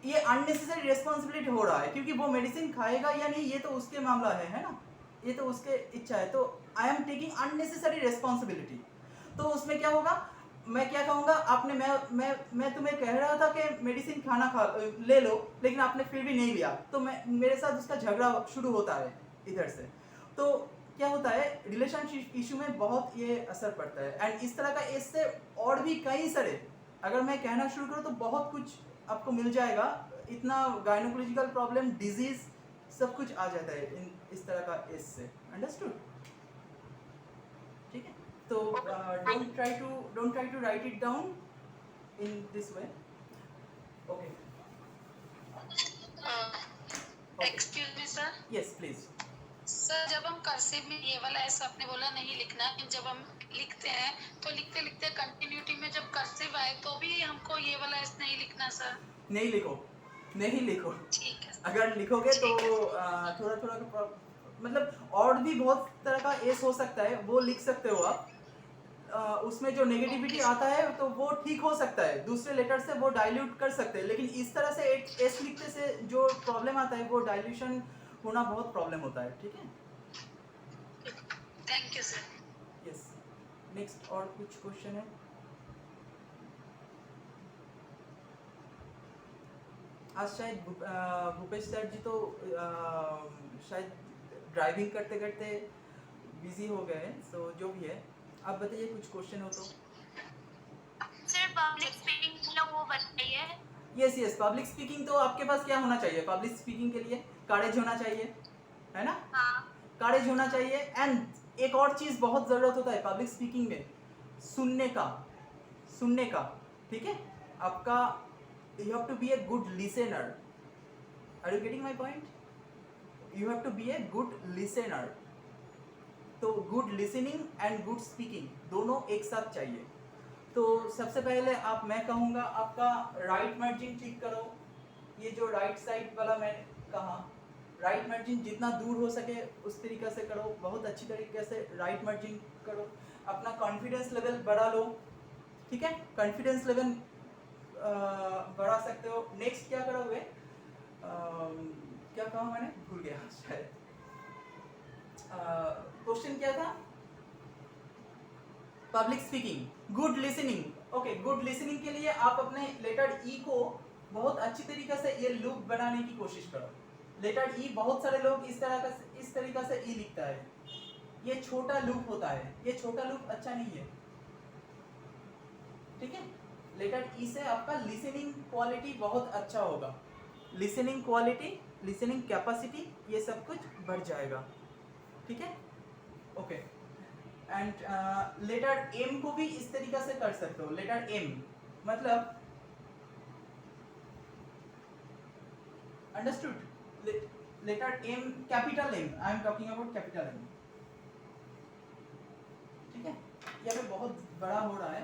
ये अननेसेसरी रिस्पॉन्सिबिलिटी हो रहा है, क्योंकि वो मेडिसिन खाएगा या नहीं ये तो उसके मामला है ना, ये तो उसके इच्छा है। तो I am taking unnecessary responsibility. तो उसमें क्या होगा, मैं क्या कहूँगा, आपने मैं तुम्हें कह रहा था कि मेडिसिन खाना ले लो, लेकिन आपने फिर भी नहीं लिया, तो मेरे साथ उसका झगड़ा शुरू होता है इधर से। तो क्या होता है, रिलेशनशिप इशू में बहुत ये असर पड़ता है। एंड इस तरह का इससे और भी कई सारे, अगर मैं कहना शुरू करूँ तो बहुत कुछ आपको मिल जाएगा। इतना गायनोकोलॉजिकल प्रॉब्लम, डिजीज, सब कुछ आ जाता है इस तरह का इससे। अंडरस्टूड, ठीक है। तो don't try to write it down in this way, okay. Excuse me sir. Yes please. Sir जब हम कर्सिव में ये वाला ऐसा आपने बोला नहीं लिखना, जब हम लिखते हैं तो लिखते लिखते कंटिन्यूटी में जब कर्सिव आए तो भी हमको ये वाला ऐसा नहीं लिखना सर? नहीं लिखो, ठीक है। अगर लिखोगे तो थोड़ा मतलब और भी बहुत तरह का एस हो सकता है, वो लिख सकते हो आप। उसमें जो नेगेटिविटी आता है तो वो ठीक हो सकता है, दूसरे लेटर से वो डाइल्यूट कर सकते हैं, लेकिन इस तरह से एक एस लिखने से जो प्रॉब्लम आता है वो डाइल्यूशन होना बहुत प्रॉब्लम होता है, ठीक है। Thank you sir. Yes, next और कुछ क्वेश्चन है? आज शायद भूपेश सर जी तो शायद ड्राइविंग करते करते बिजी हो गए हैं, सो जो भी है आप बताइए, कुछ क्वेश्चन हो तो। सर पब्लिक स्पीकिंग वो बताइए। यस, पब्लिक स्पीकिंग तो आपके पास क्या होना चाहिए? पब्लिक स्पीकिंग के लिए करेज होना चाहिए, है ना? हाँ। करेज होना चाहिए। एंड एक और चीज़ बहुत ज़रूरत होता है पब्लिक स्पीकिंग में, सुनने का, ठीक है। आपका you have to be a good listener. Are you getting my point? You have to be a good listener. तो good listening and good speaking दोनों एक साथ चाहिए। तो सबसे पहले मैं कहूँगा आपका राइट मार्जिन ठीक करो। ये जो राइट साइड वाला मैंने कहा, राइट मार्जिन जितना दूर हो सके उस तरीके से करो, बहुत अच्छी तरीके से राइट मार्जिन करो। अपना कॉन्फिडेंस लेवल बढ़ा लो, ठीक है। कॉन्फिडेंस लेवल बढ़ा सकते हो। नेक्स्ट क्या करोगे, क्या कहा मैंने, भूल गया शायद। क्वेश्चन क्या था? Public speaking, good listening. Okay, good listening के लिए आप अपने लेटर ई को बहुत अच्छी तरीके से ये लूप बनाने की कोशिश करो। लेटर ई, बहुत सारे लोग इस तरीका से ई लिखता है, ये छोटा लूप होता है, ये छोटा लूप अच्छा नहीं है, ठीक है। लेटर ई से आपका लिसनिंग क्वालिटी बहुत अच्छा होगा, लिसनिंग क्वालिटी, लिसनिंग कैपेसिटी, ये सब कुछ बढ़ जाएगा, ठीक है। ओके, एंड लेटर एम को भी इस तरीके से कर सकते हो। लेटर एम मतलब understood, letter M, capital M, I am talking about capital M, ठीक है? यहाँ पे बहुत बड़ा हो रहा है।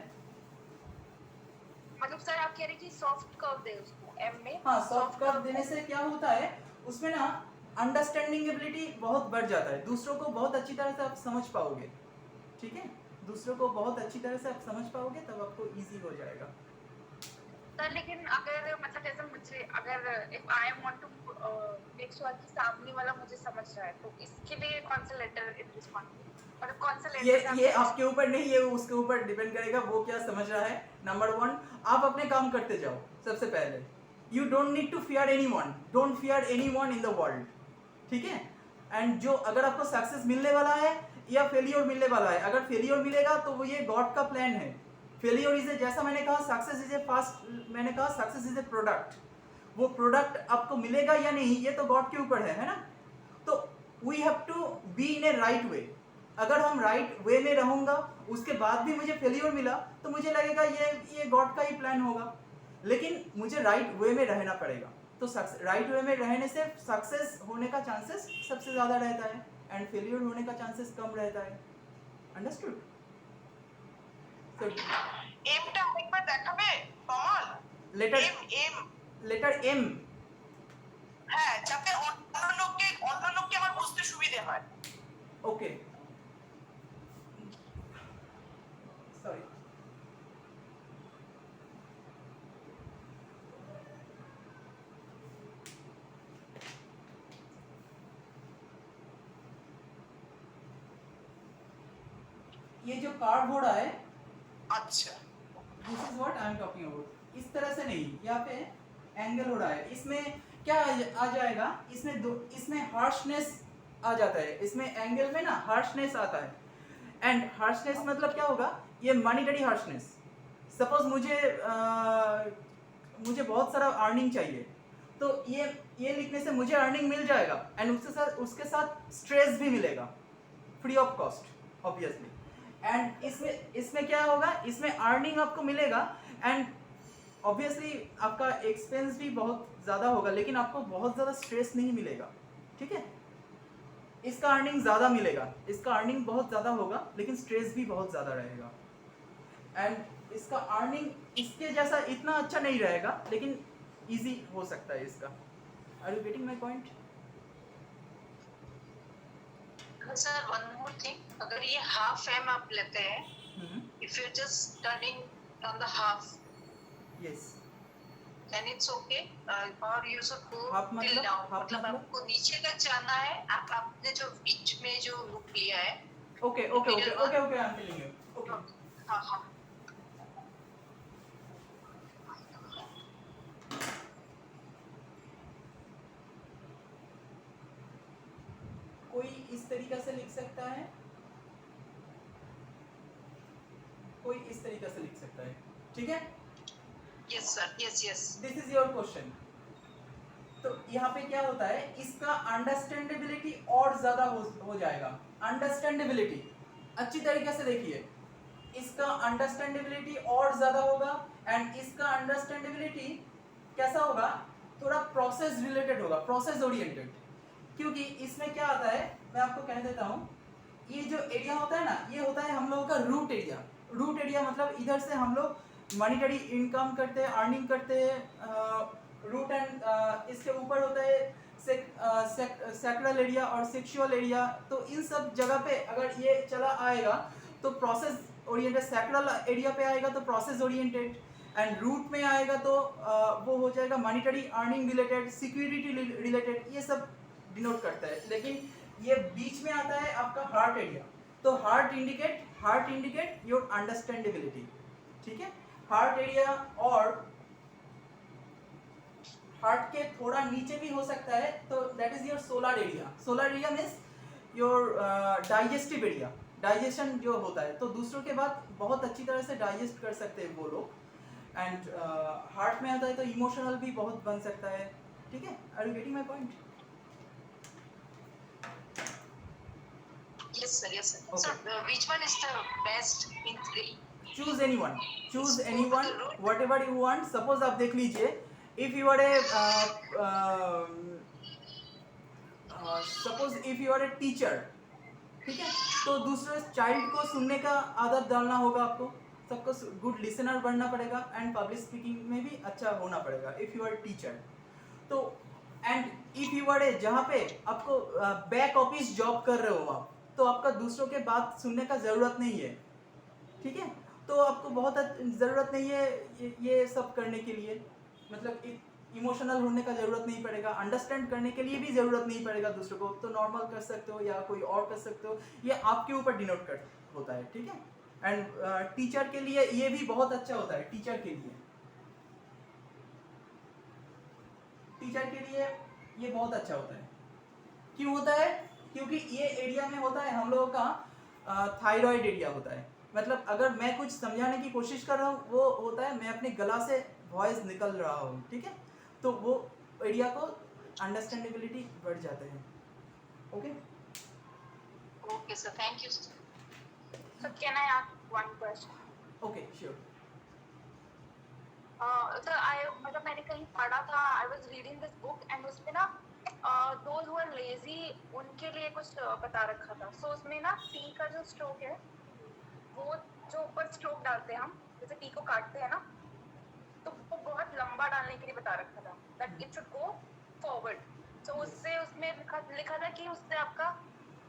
मतलब सर आप कह रहे कि सॉफ्ट कर्व दे उसको एम में? हाँ, सॉफ्ट कर्व देने से क्या होता है, उसमें ना अंडरस्टैंडिंग एबिलिटी बहुत बढ़ जाता है, दूसरों को बहुत अच्छी तरह से आप समझ पाओगे, ठीक है? दूसरों को बहुत अच्छी तरह से आप समझ पाओगे, तब आपको इजी हो जाएगा। सर लेकिन अगर मतलब जैसे मुझे अगर if I want to make sure कि सामने वाला मुझे समझ रहा है, तो इसके लिए कौन सा लेटर इज रिस्पॉन्सिबल, मतलब कौन सा लेटर? ये आपके ऊपर नहीं, ये उसके ऊपर डिपेंड करेगा वो क्या समझ रहा है। नंबर 1, आप अपने काम करते जाओ सबसे पहले। You don't need to fear anyone, don't fear anyone in the world, ठीक है? एंड जो अगर आपको सक्सेस मिलने वाला है या फेलियर मिलने वाला है, अगर फेलियर मिलेगा तो वो ये गॉड का प्लान है। फेलियर इज ए, जैसा मैंने कहा सक्सेस इज ए फास्ट, मैंने कहा सक्सेस इज ए प्रोडक्ट, वो प्रोडक्ट आपको मिलेगा या नहीं ये तो गॉड के ऊपर है ना? तो we have to be in a right way. अगर हम राइट वे में रहूंगा, उसके बाद भी मुझे फेलियर मिला तो मुझे लगेगा ये गॉड का ही प्लान होगा, लेकिन मुझे राइट वे में रहना पड़ेगा। तो राइट वे में रहने से सक्सेस होने का चांसेस सबसे ज़्यादा रहता है एंड फेलियर होने का चांसेस कम रहता है। अंडरस्टूड? এমটা আরেকবার দেখাবে কমল? लेटर এম लेटर M, হ্যাঁ, যাতে অন্য লোককে আমার বুঝতে সুবিধে হয়। ओके, सॉरी, ये जो कार्ड हो रहा है, আচ্ছা, this is what I am talking about. इस तरह से नहीं, यहाँ पे एंगल हो रहा है, इसमें क्या आ जाएगा, इसमें हार्शनेस आ जाता है, इसमें एंगल में ना हार्शनेस आता है। एंड हार्शनेस मतलब क्या होगा, ये मॉनिटरी हार्शनेस। सपोज मुझे बहुत सारा अर्निंग चाहिए, तो ये लिखने से मुझे अर्निंग मिल जाएगा एंड उसके साथ स्ट्रेस भी मिलेगा free of cost obviously. And इसमें क्या होगा, इसमें अर्निंग आपको मिलेगा एंड ऑब्वियसली आपका एक्सपेंस भी बहुत ज़्यादा होगा, लेकिन आपको बहुत ज़्यादा स्ट्रेस नहीं मिलेगा, ठीक है? इसका अर्निंग ज़्यादा मिलेगा, इसका अर्निंग बहुत ज़्यादा होगा, लेकिन स्ट्रेस भी बहुत ज़्यादा रहेगा। एंड इसका अर्निंग इसके जैसा इतना अच्छा नहीं रहेगा, लेकिन इजी हो सकता है इसका। Are you getting my point? Sir one more thing, अगर ये हाफ एम आप लेते हैं, if you just turning on the half, yes, then it's okay, or you should go Half till मतलब? down, Half मतलब मतलब? आपको नीचे तक जाना है। आपने जो बीच में जो लुक लिया है, okay okay okay okay okay, I am telling you, okay. हाँ हाँ, कोई इस तरीका से लिख सकता है, कोई इस तरीका से लिख सकता है, ठीक है? Yes sir, yes yes. This is your question. तो यहाँ पे क्या होता है, इसका अंडरस्टैंडेबिलिटी और ज्यादा हो जाएगा। अंडरस्टैंडेबिलिटी अच्छी तरीके से देखिए, इसका अंडरस्टैंडेबिलिटी और ज्यादा होगा एंड इसका अंडरस्टैंडेबिलिटी कैसा होगा, थोड़ा प्रोसेस रिलेटेड होगा, प्रोसेस ओरिएंटेड। क्योंकि इसमें क्या आता है, मैं आपको कह देता हूँ, ये जो एरिया होता है ना, ये होता है हम लोगों का रूट एरिया। रूट एरिया मतलब इधर से हम लोग मॉनिटरी इनकम करते हैं, अर्निंग करते हैं। रूट एंड इसके ऊपर होता है सेक्टरल एरिया और सेक्सुअल एरिया। तो इन सब जगह पे अगर ये चला आएगा तो प्रोसेस ओरिएंटेड, सेक्टरल एरिया पे आएगा तो प्रोसेस ओरिएंटेड, एंड रूट में आएगा तो वो हो जाएगा monetary earning related, security related, ये सब डिनोट करता है। लेकिन ये बीच में आता है आपका हार्ट एरिया, तो हार्ट इंडिकेट योर अंडरस्टैंडेबिलिटी, ठीक है? हार्ट एरिया और हार्ट के थोड़ा नीचे भी हो सकता है, तो that is your solar area. Solar area means your digestive area, digestion जो होता है, तो दूसरों के बाद बहुत अच्छी तरह से डाइजेस्ट कर सकते हैं वो लोग। एंड हार्ट में आता है तो इमोशनल भी बहुत बन सकता है, ठीक है? Are you getting my point? Yes sir, yes sir. Okay. So which one is the best in three? Choose anyone, whatever you want. Suppose आप देख लीजिए, if you are a suppose if you are a teacher, ठीक है, तो दूसरे child को सुनने का आदत डालना होगा आपको, सबको गुड लिसनर बनना पड़ेगा एंड पब्लिक स्पीकिंग में भी अच्छा होना पड़ेगा इफ यू आर टीचर। तो एंड इफ यू आर ए जहाँ पे आपको बैक ऑफिस जॉब कर रहे हो आप, तो आपका दूसरों के बात सुनने का ज़रूरत नहीं है, ठीक है, तो आपको बहुत ज़रूरत नहीं है ये सब करने के लिए, मतलब इमोशनल होने का ज़रूरत नहीं पड़ेगा, अंडरस्टैंड करने के लिए भी ज़रूरत नहीं पड़ेगा दूसरों को, तो नॉर्मल कर सकते हो या कोई और कर सकते हो, ये आपके ऊपर डिनोट कर होता है, ठीक है। एंड टीचर के लिए ये भी बहुत अच्छा होता है, टीचर के लिए ये बहुत अच्छा होता है। क्यों होता है? क्योंकि ये एरिया में होता है हम लोगों का थायराइड एरिया होता है, मतलब अगर मैं कुछ समझाने की कोशिश कर रहा हूँ वो होता है मैं अपने गला से वॉइस निकल रहा हूँ, ठीक है, तो वो एरिया को अंडरस्टैंडेबिलिटी बढ़ जाते हैं। Okay Okay, sir. Thank you, sir. So can I ask one question? Okay sure. So मतलब मैंने कहीं पढ़ा था, I was reading this book and उसमें ना those who are lazy उनके लिए कुछ बता रखा था। So उसमें ना टी का जो स्ट्रोक है वो जो ऊपर स्ट्रोक डालते हैं हम, जैसे टी को काटते हैं ना, तो वो बहुत लंबा डालने के लिए बता रखा था, that it should go forward. So उससे उसमें लिखा था कि उससे आपका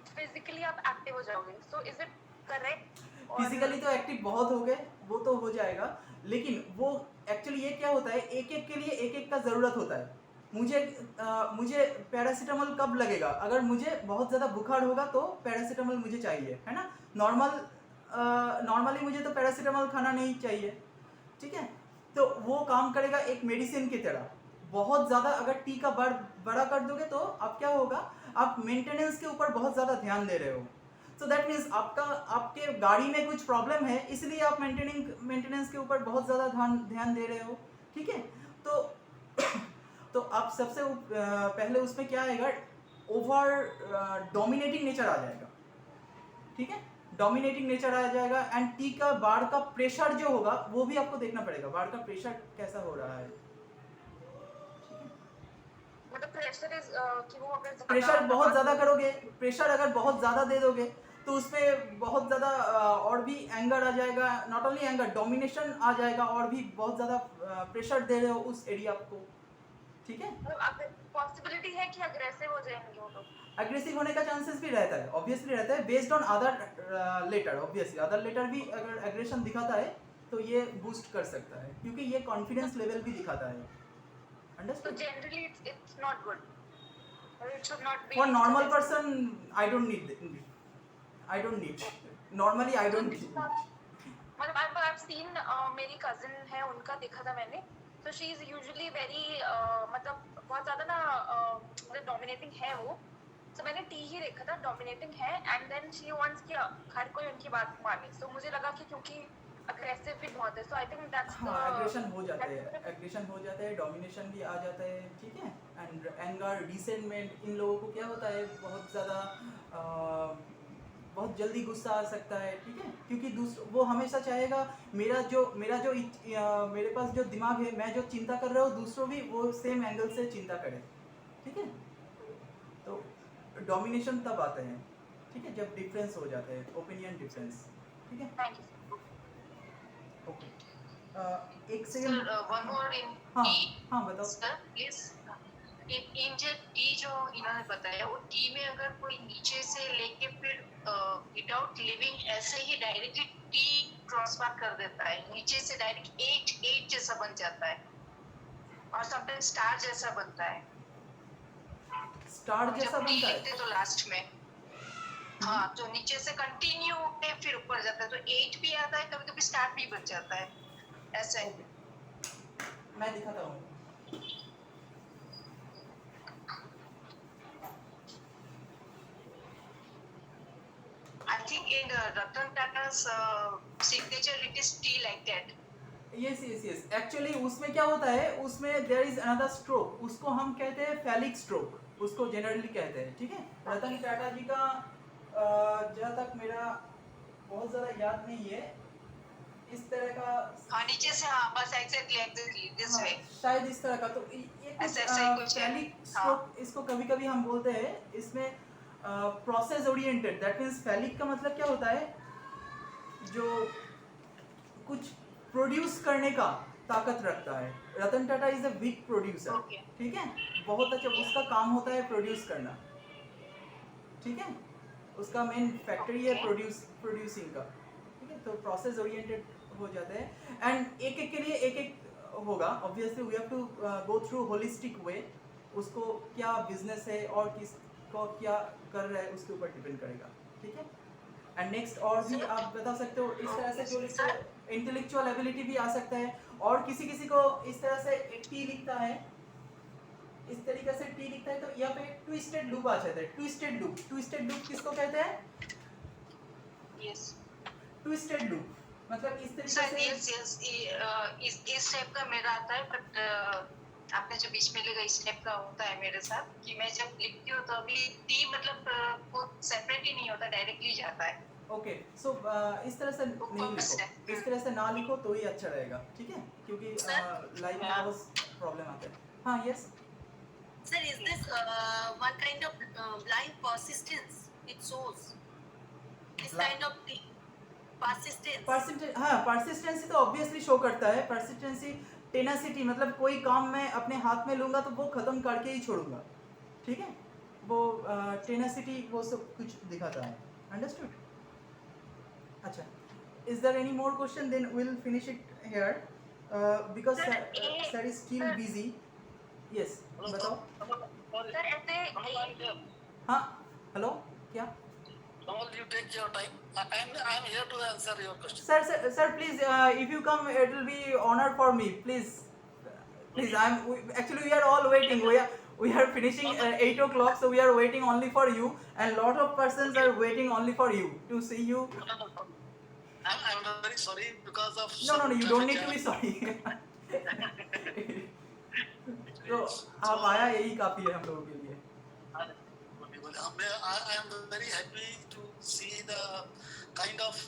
फिजिकली आप एक्टिव हो जाओगे। So is it correct? Physically तो एक्टिव बहुत हो गए, वो तो हो जाएगा, लेकिन वो एक्चुअली ये क्या होता है, एक एक के लिए एक एक का ज़रूरत होता है। मुझे पैरासीटामोल कब लगेगा? अगर मुझे बहुत ज़्यादा बुखार होगा तो पैरासीटामोल मुझे चाहिए, है ना। नॉर्मली मुझे तो पैरासीटामोल खाना नहीं चाहिए, ठीक है, तो वो काम करेगा एक मेडिसिन की तरह। बहुत ज़्यादा अगर टी का बड़ा कर दोगे तो आप क्या होगा, आप मेंटेनेंस के ऊपर बहुत ज़्यादा ध्यान दे रहे हो। सो दैट मीन्स आपके गाड़ी में कुछ प्रॉब्लम है, इसलिए आप मेंटेनेंस के ऊपर बहुत ज़्यादा ध्यान दे रहे हो, ठीक है। तो आप सबसे पहले उसमें क्या आएगा, ओवर डोमिनेटिंग नेचर आ जाएगा, ठीक है, डोमिनेटिंग नेचर आ जाएगा। एंड टी का बाढ़ का प्रेशर जो होगा वो भी आपको देखना पड़ेगा, बाढ़ का प्रेशर कैसा हो रहा है। मतलब प्रेशर बहुत ज़्यादा करोगे, प्रेशर अगर बहुत ज़्यादा दे दोगे तो उसमें बहुत ज़्यादा और भी एंगर आ जाएगा, नॉट ओनली एंगर, डोमिनेशन आ जाएगा, और भी बहुत ज़्यादा प्रेशर दे रहे हो उस एरिया को, ठीक है। पॉसिबिलिटी है कि अग्रेसिव हो जाएंगे वो लोग। एग्रेसिव होने का चांसेस भी रहता है, ऑब्वियसली रहता है, based on other letter. Obviously other letter भी अगर एग्रेशन दिखाता है तो ये बूस्ट कर सकता है, क्योंकि ये कॉन्फिडेंस लेवल भी दिखाता है। So understood? generally it's not good. Or it should not be. For normal person, I don't need. Normally, I don't need. मतलब I've seen मेरी cousin है, उनका देखा था मैंने। So she is usually very मतलब बहुत ज़्यादा ना मतलब dominating है वो। So मैंने टी ही देखा था, dominating है, and then she wants कि हर कोई उनकी बात माने। So मुझे लगा कि क्योंकि aggressive भी बहुत है, so I think that's हाँ, एग्रेशन हो जाता है, डोमिनेशन भी आ जाता है, ठीक है। एंड एंगर, रिसेंटमेंट, इन लोगों को क्या होता है, बहुत ज़्यादा बहुत जल्दी गुस्सा आ सकता है, ठीक है, क्योंकि वो हमेशा चाहेगा मेरे पास जो दिमाग है, मैं जो चिंता कर रहा हूँ दूसरों भी वो सेम एंगल से चिंता करे, ठीक है। तो डोमिनेशन तब आते हैं, ठीक है, जब डिफरेंस हो जाते हैं, ओपिनियन डिफरेंस, ठीक है। Thank you. ओके, एक second. Sir, one more in हाँ tea. हाँ बताओ। Sir, please. in जो टी जो इन्होंने बताया, वो टी में अगर कोई नीचे से लेके फिर विदाउट लिविंग ऐसे ही डायरेक्टली टी ट्रांसफर कर देता है, नीचे से डायरेक्ट एट जैसा बन जाता है, और समटाइम्स स्टार जैसा बनता है। स्टार जैसा बनता है लिखते तो लास्ट में, हाँ, तो नीचे से कंटिन्यू होके फिर ऊपर जाता है, तो 8 भी आता है, कभी कभी स्टार भी बन जाता है, ऐसा है। मैं दिखाता हूँ। I think in Ratan Tata's signature it is T like that. yes actually उसमें क्या होता है, उसमें देयर इज अनदर स्ट्रोक, उसको हम कहते हैं फैलिक स्ट्रोक, उसको जनरली कहते हैं, ठीक है। रतन टाटा जी का जहाँ तक मेरा बहुत ज़्यादा याद नहीं है, इस तरह का, हाँ नीचे से, हाँ बस एग्जैक्टली दिस हाँ, वे, शायद इस तरह का। तो ये ऐसा ही कुछ है। फैलिक हाँ। स्ट्रोक इसको कभी कभी हम बोलते हैं। इसमें process oriented, that means phallic का मतलब क्या होता है, जो कुछ प्रोड्यूस करने का ताकत रखता है। Ratan Tata is a big producer, Okay. ठीक है, बहुत अच्छा, उसका काम होता है प्रोड्यूस करना, ठीक है, उसका मेन फैक्टरी है Okay. प्रोड्यूसिंग का, ठीक है। तो प्रोसेस ओरिएंटेड हो जाते हैं, एंड एक एक के लिए एक एक होगा। Obviously we have to go through holistic way, उसको क्या बिजनेस है और किसको क्या कर रहा है उसके ऊपर डिपेंड करेगा, ठीक है। एंड नेक्स्ट और भी आप बता सकते हो इस तरह से, जो इंटेलेक्चुअल एबिलिटी भी आ सकता है, और किसी किसी को इस तरह से टी लिखता है, इस तरीके से टी लिखता है, तो यहाँ पे ट्विस्टेड लूप आ जाता है। ट्विस्टेड लूप किसको कहते हैं? यस ट्विस्टेड लूप मतलब इस तरीके सर, से, यस इस टाइप का मेरा आता है, बट आपने जो बीच में लिखा इस टाइप का होता है मेरे साथ, कि मैं जब लिखती हूँ तो अभी टी मतलब वो सेपरेट ही नहीं होता, डायरेक्टली जाता है। ओके। सो इस तरह से नहीं लिखो, इस तरह से ना लिखो तो ही अच्छा रहेगा, ठीक है, क्योंकि लाइक नाउस प्रॉब्लम आता है। हाँ, yes Sir, is this one kind of blind persistence? It shows this kind of persistence. हाँ, परसिस्टेंसी तो ऑब्वियसली शो करता है। परसिस्टेंसी, टेनासिटी, मतलब कोई काम मैं अपने हाथ में लूंगा तो वो खत्म करके ही छोड़ूंगा, ठीक है, वो टेनासिटी वो सब कुछ दिखाता है। अंडरस्टूड? अच्छा, is there any more question? Then we will finish it here because sir is still busy. Yes, बताओ। सर ऐसे हाँ, हेलो, क्या? You take your time. I am here to answer your question. Sir, please, if you come, it will be honor for me. Please, actually we are all waiting. We are finishing 8 o'clock, so we are waiting only for you, and lot of persons are waiting only for you to see you. I'm very sorry because of. No, you don't need to be sorry. तो आप आया यही काफी है हम लोगों के लिए। I am very happy to see the kind of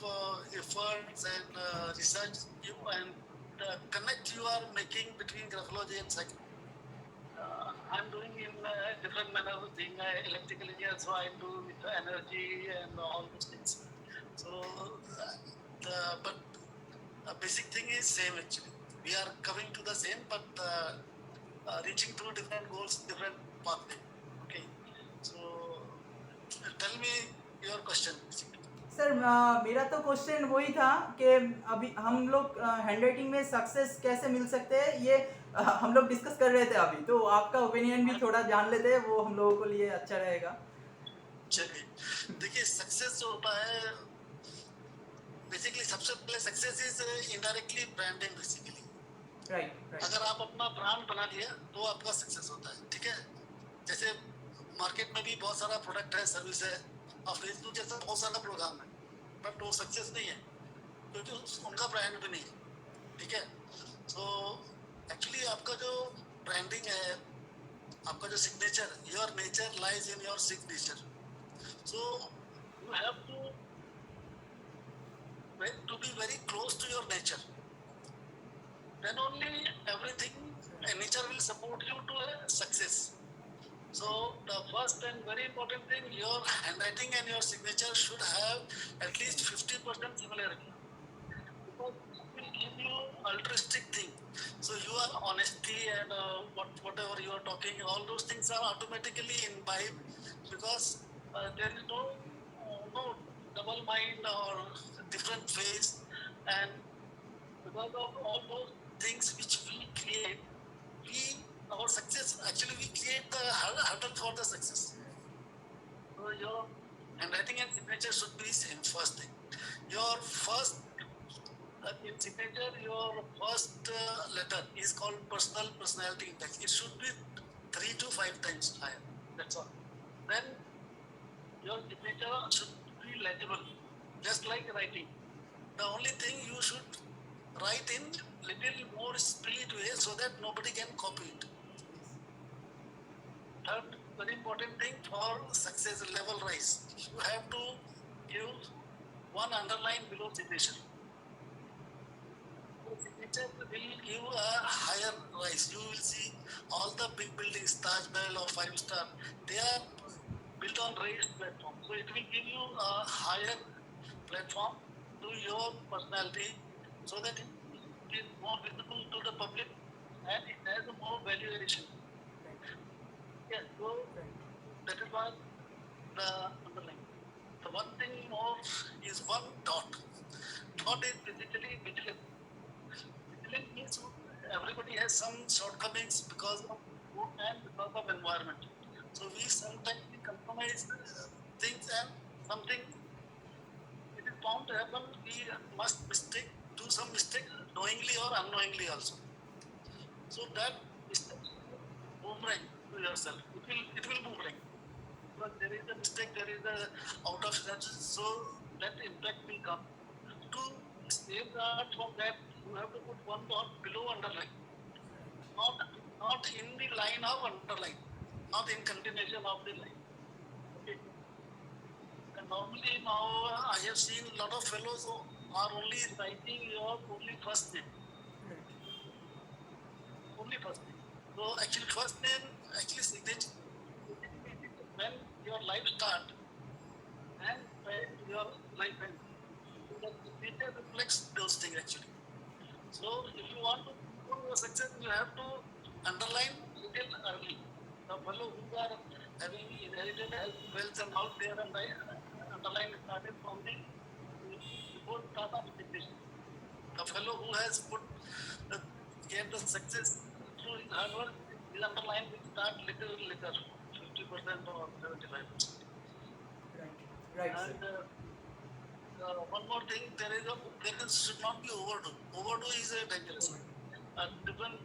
efforts and research you and connect you are making between graphology and psychology. I am doing in a different manner, being an electrical engineer, so I do with energy and all those things. So, but the basic thing is same actually. We are coming to the same, but reaching through different goals, different pathway. Okay, so tell me your question. Sir, मेरा तो question वही था कि अभी हम लोग handwriting में success कैसे मिल सकते हैं, ये हम लोग डिस्कस कर रहे थे अभी, तो आपका ओपिनियन भी थोड़ा जान लेते हैं, वो हम लोगों के लिए अच्छा रहेगा। चलिए, देखिए सक्सेस जो होता है, बेसिकली सबसे पहले success is indirectly branding basically. Right. अगर आप अपना ब्रांड बना लिया तो आपका सक्सेस होता है, ठीक है। जैसे मार्केट में भी बहुत सारा प्रोडक्ट है, सर्विस है, और फेसबुक जैसा बहुत सारा प्रोग्राम है, बट वो सक्सेस नहीं है क्योंकि उनका ब्रांड भी नहीं है, ठीक है। सो एक्चुअली आपका जो ब्रांडिंग है, आपका जो signature, your nature lies in your signature. So you have to be very close to your nature, then only everything nature will support you to success. So the first and very important thing, your handwriting and your signature should have at least 50% similarity, because it will give you altruistic thing. So your honesty and whatever you are talking, all those things are automatically imbibed, because there is no double mind or different face, and because of all those things which we create, our success, actually we create the hurdle for the success. So your handwriting and signature should be same. First thing, your first in signature, your first letter is called personality index. It should be 3 to 5 times higher. That's all. Then your signature should be legible, just like writing. The only thing you should write in little more speed way so that nobody can copy it. Third very important thing for success level rise, you have to give one underline below signature. the signature will give a higher rise. You will see all the big buildings, Taj Mahal or 5-star, they are built on raised platform. So it will give you a higher platform to your personality so that it is more visible to the public and it has a more valuation. Yes, so that is why the underline. The one thing more is one dot. Dot is basically vigilant. Vigilant means everybody has some shortcomings because of food and because of environment. So we sometimes compromise things and something it is bound to happen. We must do some mistake knowingly or unknowingly also. So that mistake boomerang to yourself. It will boomerang. Because there is a mistake, there is a out of sense, so that impact will come. To safeguard from that, you have to put one dot below underline. Not in the line of underline, not in continuation of the line. Okay. And normally now I have seen a lot of fellows who are only writing your only first name. Only first name. So actually first name, actually signature, when your life start and when your life ends. So the signature reflects those things actually. So if you want to prove your success, you have to underline little early. The fellow who are having inherited wealth and all there and underline started from the before Tata integration. The fellow who has get the success through his hard work, his underline will start little, 50% or 75%. Right, and one more thing, there should not be overdo. Overdo is a dangerous. Different,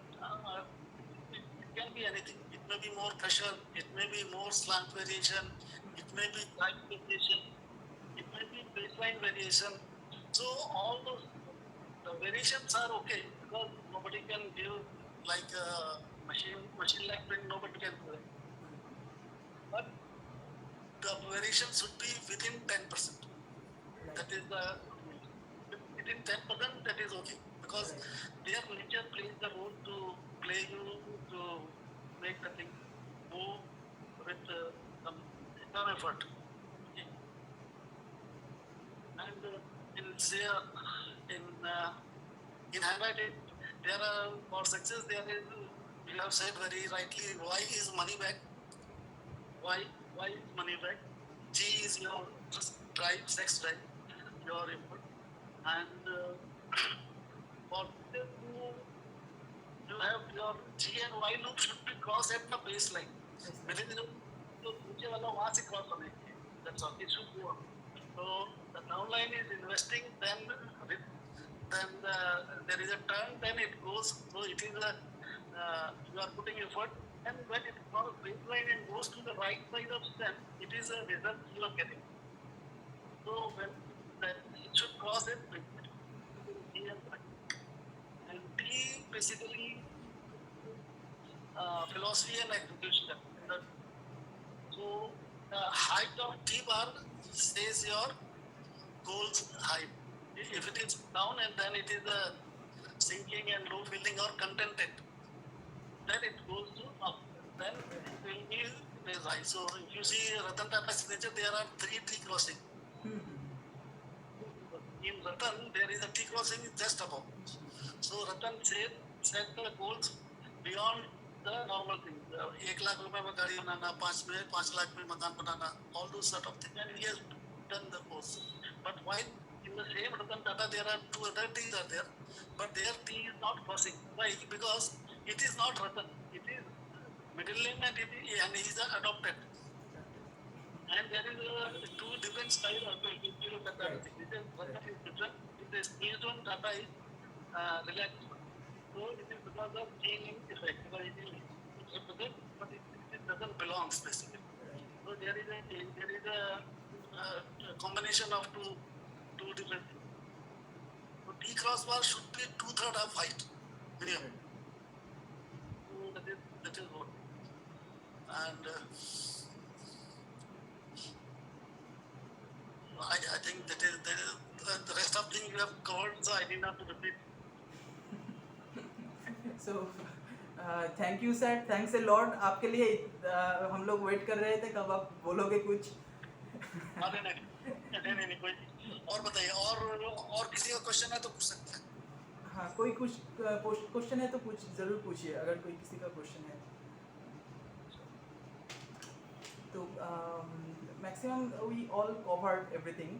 it can be anything. It may be more pressure, it may be more slant variation, it may be type variation, it may be baseline variation. So all those the variations are okay because nobody can give like machine like print, nobody can do it. But the variation should be within 10%. That is within 10%, that is okay because their nature plays the role to play you to make the thing move with some effort. Okay. And in handwriting, there are for success there is, you have said very rightly, why is money back? Why is money back? G is your drive, sex drive, your input, and for this you have your G and Y loop should be crossed at the baseline. That's all. It should go up. So the downline is investing, then there is a turn, then it goes. So it is you are putting effort, and when it crosses baseline and goes to the right side of stem, it is a result you are getting. So when it should cross it, and T basically philosophy and execution. So the height of T bar says your goals height. If it is down and then it is a sinking and low feeling or contented, then it goes to up. Then it will be raised high. So if you see Ratan Tata signature, there are 3 T crossing. In Ratan, there is a T crossing just above. So Ratan set the goals beyond the normal thing. 1 lakh रुपए में गाड़ी बनाना, 5 lakh में मकान बनाना, all those sort of things. And he has done the course. But while in the same Ratan Tata, there are 2 other T's are there, but their T is not crossing. Why? Because it is not Ratan. It is middle name and he is adopted. And there is 2 different styles of if you look at that. Ratan is different. It is based on Tata is relaxed. So it is because of changing effect. Because it is represent, but it doesn't belong specifically. So there is a combination of two different things. So T crossbar should be 2/3 of height minimum. So that is what. And I think that is the rest of things you have covered, so I need not to repeat. So thank you sir, thanks a lot आपके लिए। हम लोग wait कर रहे थे कब आप बोलोगे कुछ। अरे नहीं कोई। और बताइए, और किसी का क्वेश्चन है तो पूछ सकते हैं। हाँ, कोई कुछ क्वेश्चन है तो कुछ ज़रूर पूछिए, अगर कोई किसी का क्वेश्चन है तो। Maximum we all covered everything.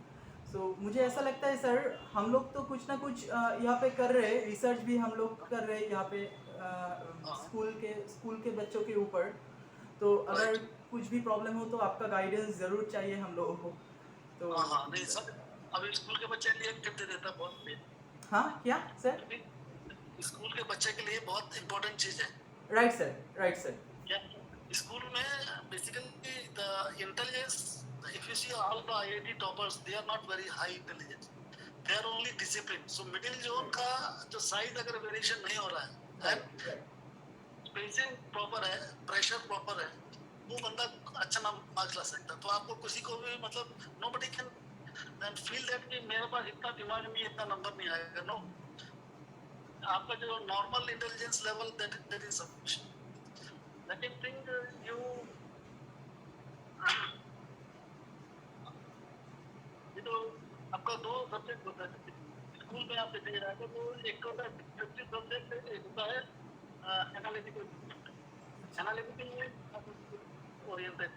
So मुझे ऐसा लगता है सर, हम लोग तो कुछ ना कुछ यहाँ पे कर रहे हैं, रिसर्च भी हम लोग कर रहे हैं यहाँ पे स्कूल के बच्चों के ऊपर। तो अगर कुछ भी प्रॉब्लम हो तो आपका गाइडेंस ज़रूर चाहिए हम लोगों को। तो हाँ नहीं सर, अभी स्कूल के बच्चे के लिए टिप दे देता बहुत। हाँ क्या सर? स्कूल के बच्चे के लिए बहुत इंपॉर्टेंट चीज है। Right sir, right sir. क्या स्कूल में basically the intelligence, if you see all the IIT toppers, they are not very high intelligence, they are only discipline. So middle zone का जो साइज अगर वेरिएशन नहीं हो रहा है, स्पेसिंग प्रॉपर है, प्रेशर प्रॉपर है, वो बंदा अच्छा मार्क्स ला सकता है। तो आपको किसी को भी मतलब nobody can then feel that कि मेरे पास इतना दिमाग नहीं, इतना नंबर नहीं आएगा। नो, आपका जो normal intelligence level that is sufficient. Second thing, you ये तो आपका दो सब्जेक्ट होता है स्कूल में, आप देखिए जाएगा तो एक होता है डिस्क्रिप्टिव सब्जेक्ट, एक होता है analytical oriented,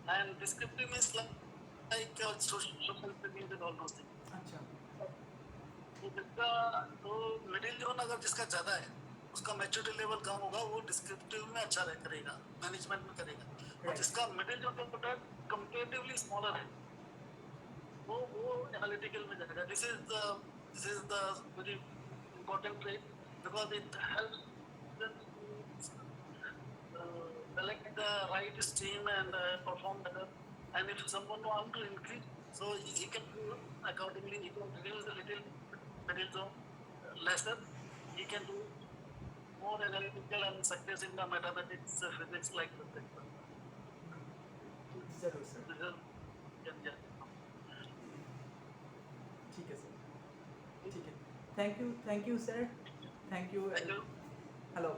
and descriptive means like social studies and all those things. अच्छा, तो जिसका तो मिडिल जोन अगर जिसका ज़्यादा है, उसका मैच्योरिटी लेवल कम होगा, वो डिस्क्रिप्टिव में अच्छा करेगा, मैनेजमेंट में करेगा। और जिसका मिडिल जोन का कंपेरेटिवली स्मॉलर है, वो एनालिटिकल में जाएगा। This is the very important trade, because it helps select the right stream and perform better. And if someone want to increase, so he can do accordingly. He can reduce a little middle zone lesser. He can do more analytical and success in the mathematics, physics, like that. जरूर sir. Yeah. ठीक है sir, ठीक है। Thank you sir, thank you. Thank you. Hello,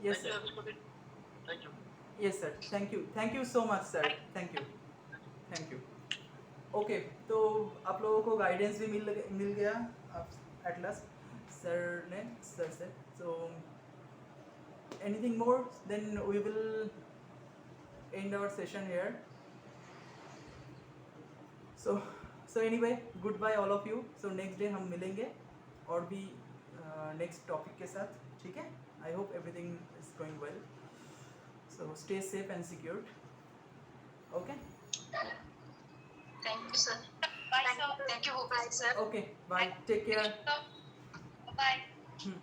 yes Thank you, sir. everybody. Thank you. Yes sir, thank you so much sir, thank you. Okay, तो आप लोगों को guidance भी मिल गया एट लास्ट सर से। So anything more, then we will end our session here. So anyway, good bye all of you. So next day हम मिलेंगे और भी नेक्स्ट टॉपिक के साथ, ठीक है? I hope everything is going well. So stay safe and secured. Okay? Thank you, sir. Bye, sir. Thank you, Bhupal, sir. Okay, bye. Take care. Bye. Hmm.